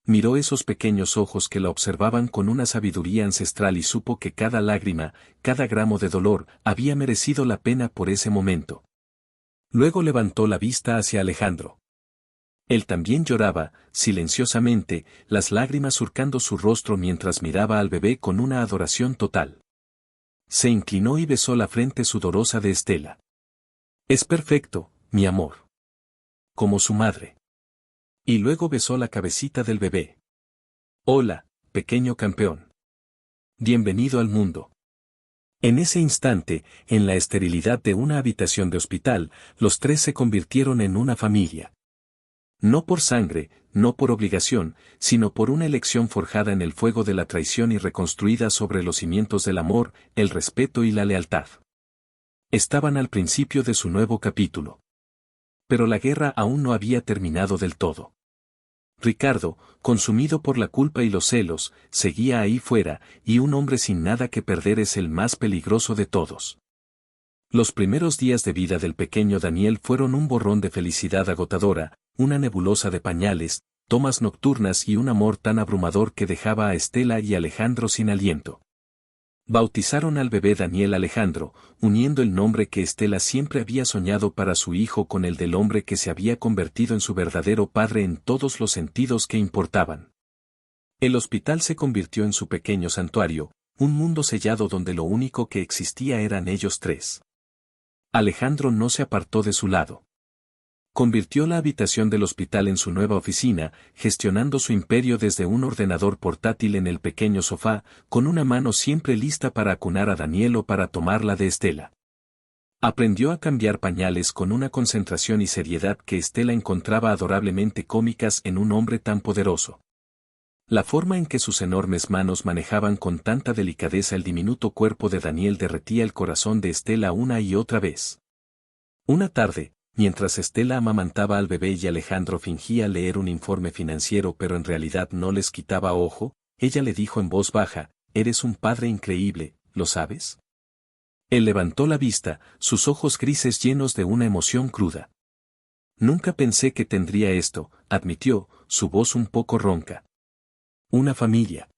Miró esos pequeños ojos que la observaban con una sabiduría ancestral y supo que cada lágrima, cada gramo de dolor, había merecido la pena por ese momento. Luego levantó la vista hacia Alejandro. Él también lloraba, silenciosamente, las lágrimas surcando su rostro mientras miraba al bebé con una adoración total. Se inclinó y besó la frente sudorosa de Estela. «Es perfecto, mi amor. Como su madre». Y luego besó la cabecita del bebé. «Hola, pequeño campeón. Bienvenido al mundo». En ese instante, en la esterilidad de una habitación de hospital, los tres se convirtieron en una familia. No por sangre, no por obligación, sino por una elección forjada en el fuego de la traición y reconstruida sobre los cimientos del amor, el respeto y la lealtad. Estaban al principio de su nuevo capítulo. Pero la guerra aún no había terminado del todo. Ricardo, consumido por la culpa y los celos, seguía ahí fuera, y un hombre sin nada que perder es el más peligroso de todos. Los primeros días de vida del pequeño Daniel fueron un borrón de felicidad agotadora, una nebulosa de pañales, tomas nocturnas y un amor tan abrumador que dejaba a Estela y Alejandro sin aliento. Bautizaron al bebé Daniel Alejandro, uniendo el nombre que Estela siempre había soñado para su hijo con el del hombre que se había convertido en su verdadero padre en todos los sentidos que importaban. El hospital se convirtió en su pequeño santuario, un mundo sellado donde lo único que existía eran ellos tres. Alejandro no se apartó de su lado. Convirtió la habitación del hospital en su nueva oficina, gestionando su imperio desde un ordenador portátil en el pequeño sofá, con una mano siempre lista para acunar a Daniel o para tomarla de Estela. Aprendió a cambiar pañales con una concentración y seriedad que Estela encontraba adorablemente cómicas en un hombre tan poderoso. La forma en que sus enormes manos manejaban con tanta delicadeza el diminuto cuerpo de Daniel derretía el corazón de Estela una y otra vez. Una tarde, mientras Estela amamantaba al bebé y Alejandro fingía leer un informe financiero pero en realidad no les quitaba ojo, ella le dijo en voz baja, «Eres un padre increíble, ¿lo sabes?». Él levantó la vista, sus ojos grises llenos de una emoción cruda. «Nunca pensé que tendría esto», admitió, su voz un poco ronca. «Una familia.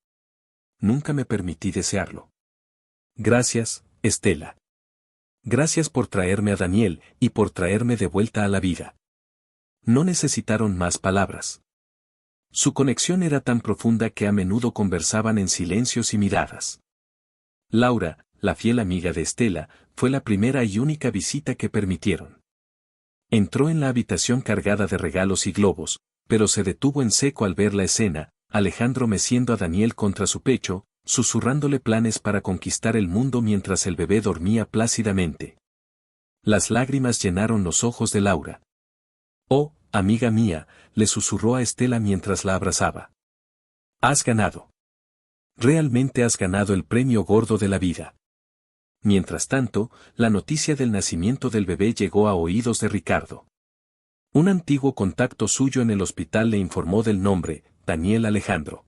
Nunca me permití desearlo». «Gracias, Estela. Gracias por traerme a Daniel y por traerme de vuelta a la vida». No necesitaron más palabras. Su conexión era tan profunda que a menudo conversaban en silencios y miradas. Laura, la fiel amiga de Estela, fue la primera y única visita que permitieron. Entró en la habitación cargada de regalos y globos, pero se detuvo en seco al ver la escena, Alejandro meciendo a Daniel contra su pecho, susurrándole planes para conquistar el mundo mientras el bebé dormía plácidamente. Las lágrimas llenaron los ojos de Laura. «Oh, amiga mía», le susurró a Estela mientras la abrazaba. «Has ganado. Realmente has ganado el premio gordo de la vida». Mientras tanto, la noticia del nacimiento del bebé llegó a oídos de Ricardo. Un antiguo contacto suyo en el hospital le informó del nombre, Daniel Alejandro.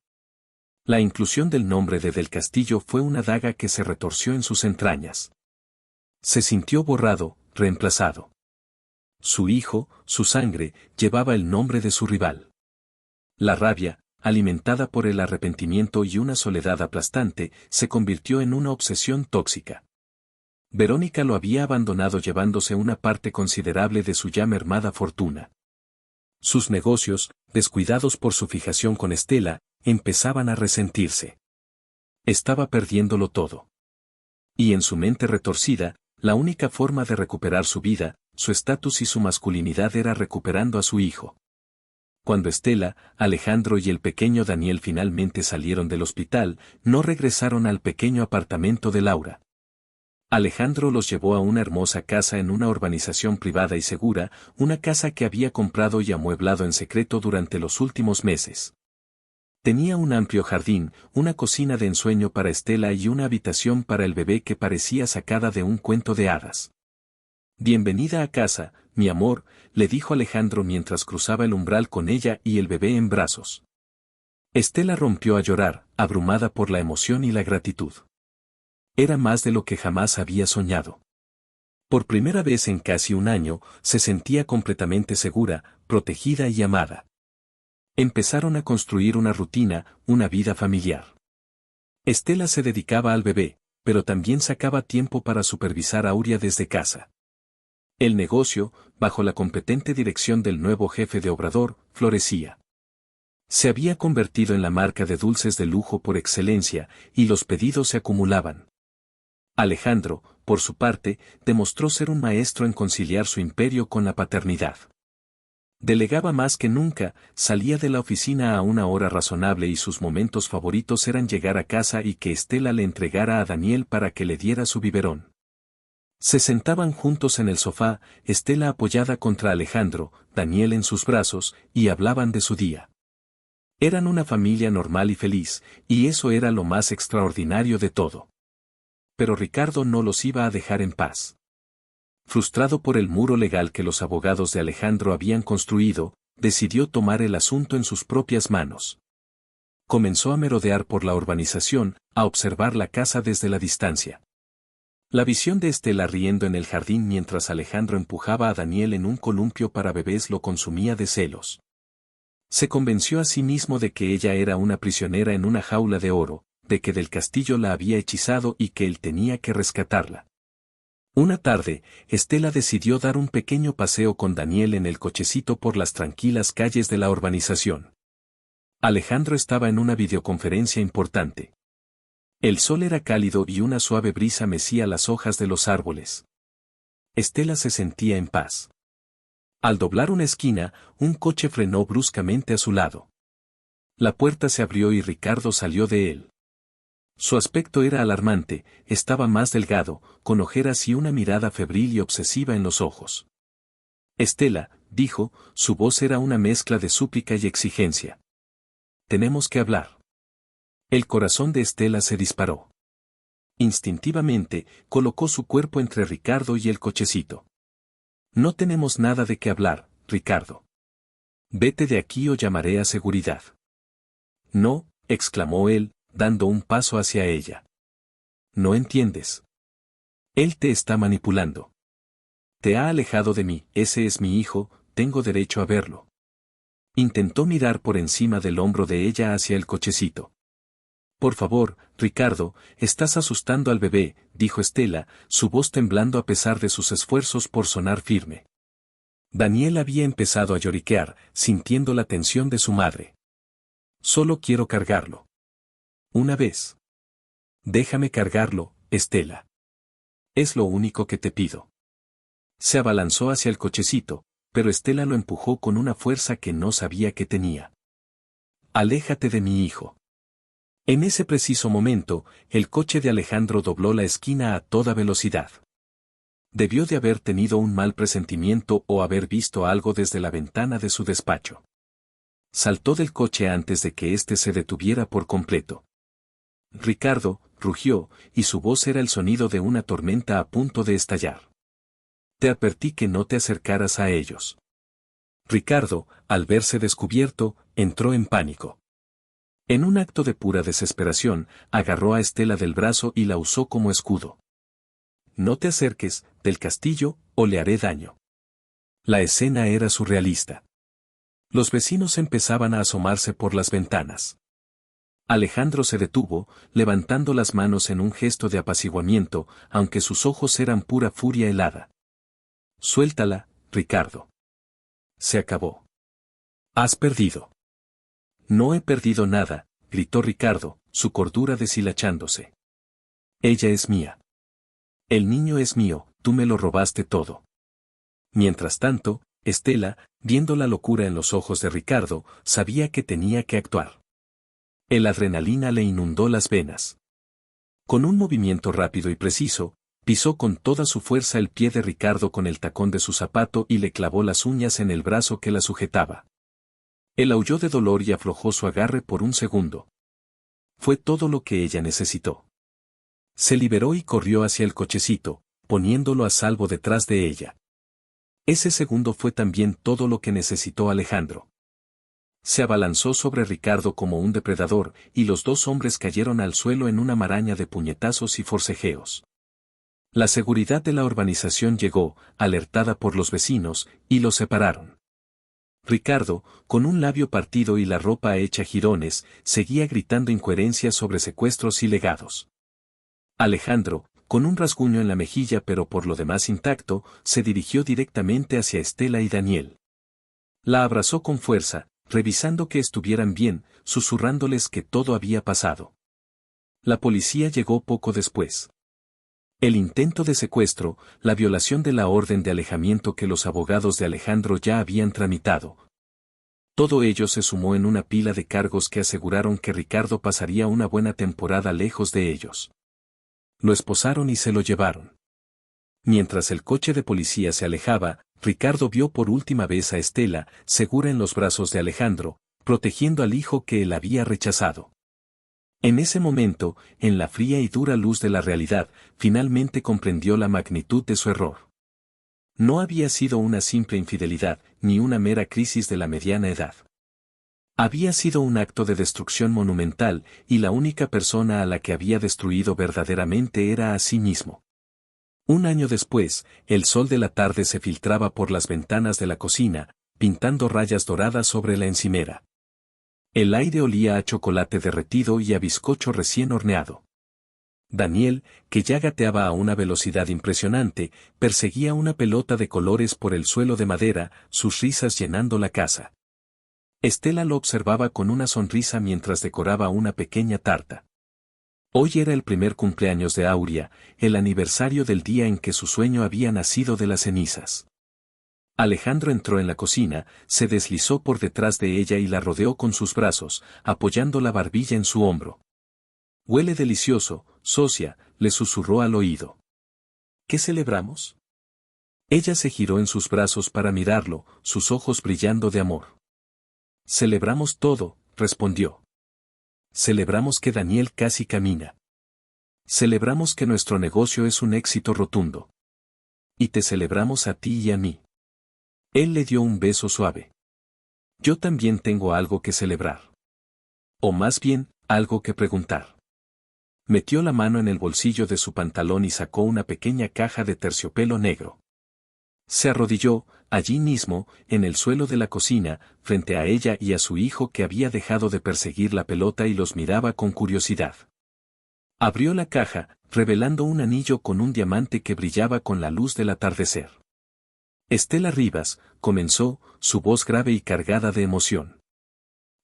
La inclusión del nombre de Del Castillo fue una daga que se retorció en sus entrañas. Se sintió borrado, reemplazado. Su hijo, su sangre, llevaba el nombre de su rival. La rabia, alimentada por el arrepentimiento y una soledad aplastante, se convirtió en una obsesión tóxica. Verónica lo había abandonado llevándose una parte considerable de su ya mermada fortuna. Sus negocios, descuidados por su fijación con Estela, empezaban a resentirse. Estaba perdiéndolo todo. Y en su mente retorcida, la única forma de recuperar su vida, su estatus y su masculinidad era recuperando a su hijo. Cuando Estela, Alejandro y el pequeño Daniel finalmente salieron del hospital, no regresaron al pequeño apartamento de Laura. Alejandro los llevó a una hermosa casa en una urbanización privada y segura, una casa que había comprado y amueblado en secreto durante los últimos meses. Tenía un amplio jardín, una cocina de ensueño para Estela y una habitación para el bebé que parecía sacada de un cuento de hadas. «Bienvenida a casa, mi amor», le dijo Alejandro mientras cruzaba el umbral con ella y el bebé en brazos. Estela rompió a llorar, abrumada por la emoción y la gratitud. Era más de lo que jamás había soñado. Por primera vez en casi un año, se sentía completamente segura, protegida y amada. Empezaron a construir una rutina, una vida familiar. Estela se dedicaba al bebé, pero también sacaba tiempo para supervisar a Aurea desde casa. El negocio, bajo la competente dirección del nuevo jefe de obrador, florecía. Se había convertido en la marca de dulces de lujo por excelencia, y los pedidos se acumulaban. Alejandro, por su parte, demostró ser un maestro en conciliar su imperio con la paternidad. Delegaba más que nunca, salía de la oficina a una hora razonable y sus momentos favoritos eran llegar a casa y que Estela le entregara a Daniel para que le diera su biberón. Se sentaban juntos en el sofá, Estela apoyada contra Alejandro, Daniel en sus brazos, y hablaban de su día. Eran una familia normal y feliz, y eso era lo más extraordinario de todo. Pero Ricardo no los iba a dejar en paz. Frustrado por el muro legal que los abogados de Alejandro habían construido, decidió tomar el asunto en sus propias manos. Comenzó a merodear por la urbanización, a observar la casa desde la distancia. La visión de Estela riendo en el jardín mientras Alejandro empujaba a Daniel en un columpio para bebés lo consumía de celos. Se convenció a sí mismo de que ella era una prisionera en una jaula de oro, de que del castillo la había hechizado y que él tenía que rescatarla. Una tarde, Estela decidió dar un pequeño paseo con Daniel en el cochecito por las tranquilas calles de la urbanización. Alejandro estaba en una videoconferencia importante. El sol era cálido y una suave brisa mecía las hojas de los árboles. Estela se sentía en paz. Al doblar una esquina, un coche frenó bruscamente a su lado. La puerta se abrió y Ricardo salió de él. Su aspecto era alarmante, estaba más delgado, con ojeras y una mirada febril y obsesiva en los ojos. Estela, dijo, su voz era una mezcla de súplica y exigencia. Tenemos que hablar. El corazón de Estela se disparó. Instintivamente, colocó su cuerpo entre Ricardo y el cochecito. No tenemos nada de qué hablar, Ricardo. Vete de aquí o llamaré a seguridad. No, exclamó él, dando un paso hacia ella. No entiendes. Él te está manipulando. Te ha alejado de mí, ese es mi hijo, tengo derecho a verlo. Intentó mirar por encima del hombro de ella hacia el cochecito. Por favor, Ricardo, estás asustando al bebé, dijo Estela, su voz temblando a pesar de sus esfuerzos por sonar firme. Daniel había empezado a lloriquear, sintiendo la tensión de su madre. Solo quiero cargarlo. Una vez. Déjame cargarlo, Estela. Es lo único que te pido. Se abalanzó hacia el cochecito, pero Estela lo empujó con una fuerza que no sabía que tenía. Aléjate de mi hijo. En ese preciso momento, el coche de Alejandro dobló la esquina a toda velocidad. Debió de haber tenido un mal presentimiento o haber visto algo desde la ventana de su despacho. Saltó del coche antes de que éste se detuviera por completo. Ricardo, rugió, y su voz era el sonido de una tormenta a punto de estallar. Te advertí que no te acercaras a ellos. Ricardo, al verse descubierto, entró en pánico. En un acto de pura desesperación, agarró a Estela del brazo y la usó como escudo. No te acerques, del castillo, o le haré daño. La escena era surrealista. Los vecinos empezaban a asomarse por las ventanas. Alejandro se detuvo, levantando las manos en un gesto de apaciguamiento, aunque sus ojos eran pura furia helada. Suéltala, Ricardo. Se acabó. Has perdido. No he perdido nada, gritó Ricardo, su cordura deshilachándose. Ella es mía. El niño es mío, tú me lo robaste todo. Mientras tanto, Estela, viendo la locura en los ojos de Ricardo, sabía que tenía que actuar. El adrenalina le inundó las venas. Con un movimiento rápido y preciso, pisó con toda su fuerza el pie de Ricardo con el tacón de su zapato y le clavó las uñas en el brazo que la sujetaba. Él aulló de dolor y aflojó su agarre por un segundo. Fue todo lo que ella necesitó. Se liberó y corrió hacia el cochecito, poniéndolo a salvo detrás de ella. Ese segundo fue también todo lo que necesitó Alejandro. Se abalanzó sobre Ricardo como un depredador, y los dos hombres cayeron al suelo en una maraña de puñetazos y forcejeos. La seguridad de la urbanización llegó, alertada por los vecinos, y los separaron. Ricardo, con un labio partido y la ropa hecha jirones, seguía gritando incoherencias sobre secuestros y legados. Alejandro, con un rasguño en la mejilla pero por lo demás intacto, se dirigió directamente hacia Estela y Daniel. La abrazó con fuerza, revisando que estuvieran bien, susurrándoles que todo había pasado. La policía llegó poco después. El intento de secuestro, la violación de la orden de alejamiento que los abogados de Alejandro ya habían tramitado. Todo ello se sumó en una pila de cargos que aseguraron que Ricardo pasaría una buena temporada lejos de ellos. Lo esposaron y se lo llevaron. Mientras el coche de policía se alejaba, Ricardo vio por última vez a Estela, segura en los brazos de Alejandro, protegiendo al hijo que él había rechazado. En ese momento, en la fría y dura luz de la realidad, finalmente comprendió la magnitud de su error. No había sido una simple infidelidad, ni una mera crisis de la mediana edad. Había sido un acto de destrucción monumental, y la única persona a la que había destruido verdaderamente era a sí mismo. Un año después, el sol de la tarde se filtraba por las ventanas de la cocina, pintando rayas doradas sobre la encimera. El aire olía a chocolate derretido y a bizcocho recién horneado. Daniel, que ya gateaba a una velocidad impresionante, perseguía una pelota de colores por el suelo de madera, sus risas llenando la casa. Estela lo observaba con una sonrisa mientras decoraba una pequeña tarta. Hoy era el primer cumpleaños de Aurea, el aniversario del día en que su sueño había nacido de las cenizas. Alejandro entró en la cocina, se deslizó por detrás de ella y la rodeó con sus brazos, apoyando la barbilla en su hombro. «Huele delicioso, socia», le susurró al oído. «¿Qué celebramos?». Ella se giró en sus brazos para mirarlo, sus ojos brillando de amor. «Celebramos todo», respondió. «Celebramos que Daniel casi camina. Celebramos que nuestro negocio es un éxito rotundo. Y te celebramos a ti y a mí». Él le dio un beso suave. «Yo también tengo algo que celebrar. O más bien, algo que preguntar». Metió la mano en el bolsillo de su pantalón y sacó una pequeña caja de terciopelo negro. Se arrodilló, allí mismo, en el suelo de la cocina, frente a ella y a su hijo que había dejado de perseguir la pelota y los miraba con curiosidad. Abrió la caja, revelando un anillo con un diamante que brillaba con la luz del atardecer. «Estela Rivas», comenzó, su voz grave y cargada de emoción.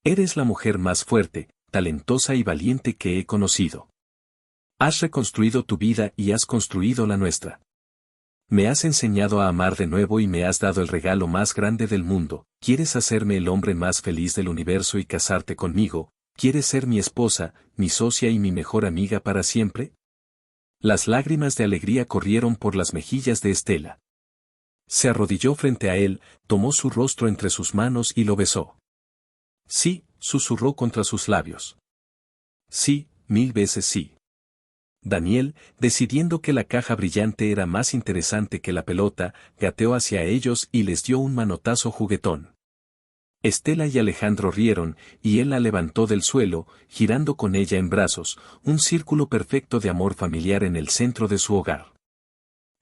«Eres la mujer más fuerte, talentosa y valiente que he conocido. Has reconstruido tu vida y has construido la nuestra. Me has enseñado a amar de nuevo y me has dado el regalo más grande del mundo. ¿Quieres hacerme el hombre más feliz del universo y casarte conmigo? ¿Quieres ser mi esposa, mi socia y mi mejor amiga para siempre?». Las lágrimas de alegría corrieron por las mejillas de Estela. Se arrodilló frente a él, tomó su rostro entre sus manos y lo besó. «Sí», susurró contra sus labios. «Sí, 1000 veces sí». Daniel, decidiendo que la caja brillante era más interesante que la pelota, gateó hacia ellos y les dio un manotazo juguetón. Estela y Alejandro rieron, y él la levantó del suelo, girando con ella en brazos, un círculo perfecto de amor familiar en el centro de su hogar.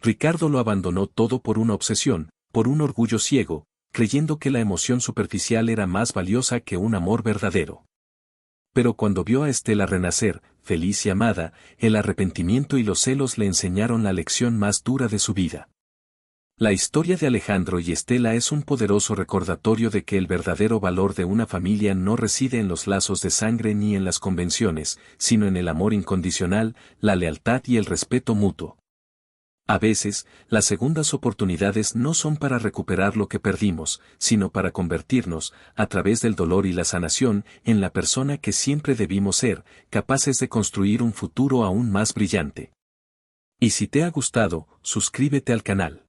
Ricardo lo abandonó todo por una obsesión, por un orgullo ciego, creyendo que la emoción superficial era más valiosa que un amor verdadero. Pero cuando vio a Estela renacer, feliz y amada, el arrepentimiento y los celos le enseñaron la lección más dura de su vida. La historia de Alejandro y Estela es un poderoso recordatorio de que el verdadero valor de una familia no reside en los lazos de sangre ni en las convenciones, sino en el amor incondicional, la lealtad y el respeto mutuo. A veces, las segundas oportunidades no son para recuperar lo que perdimos, sino para convertirnos, a través del dolor y la sanación, en la persona que siempre debimos ser, capaces de construir un futuro aún más brillante. Y si te ha gustado, suscríbete al canal.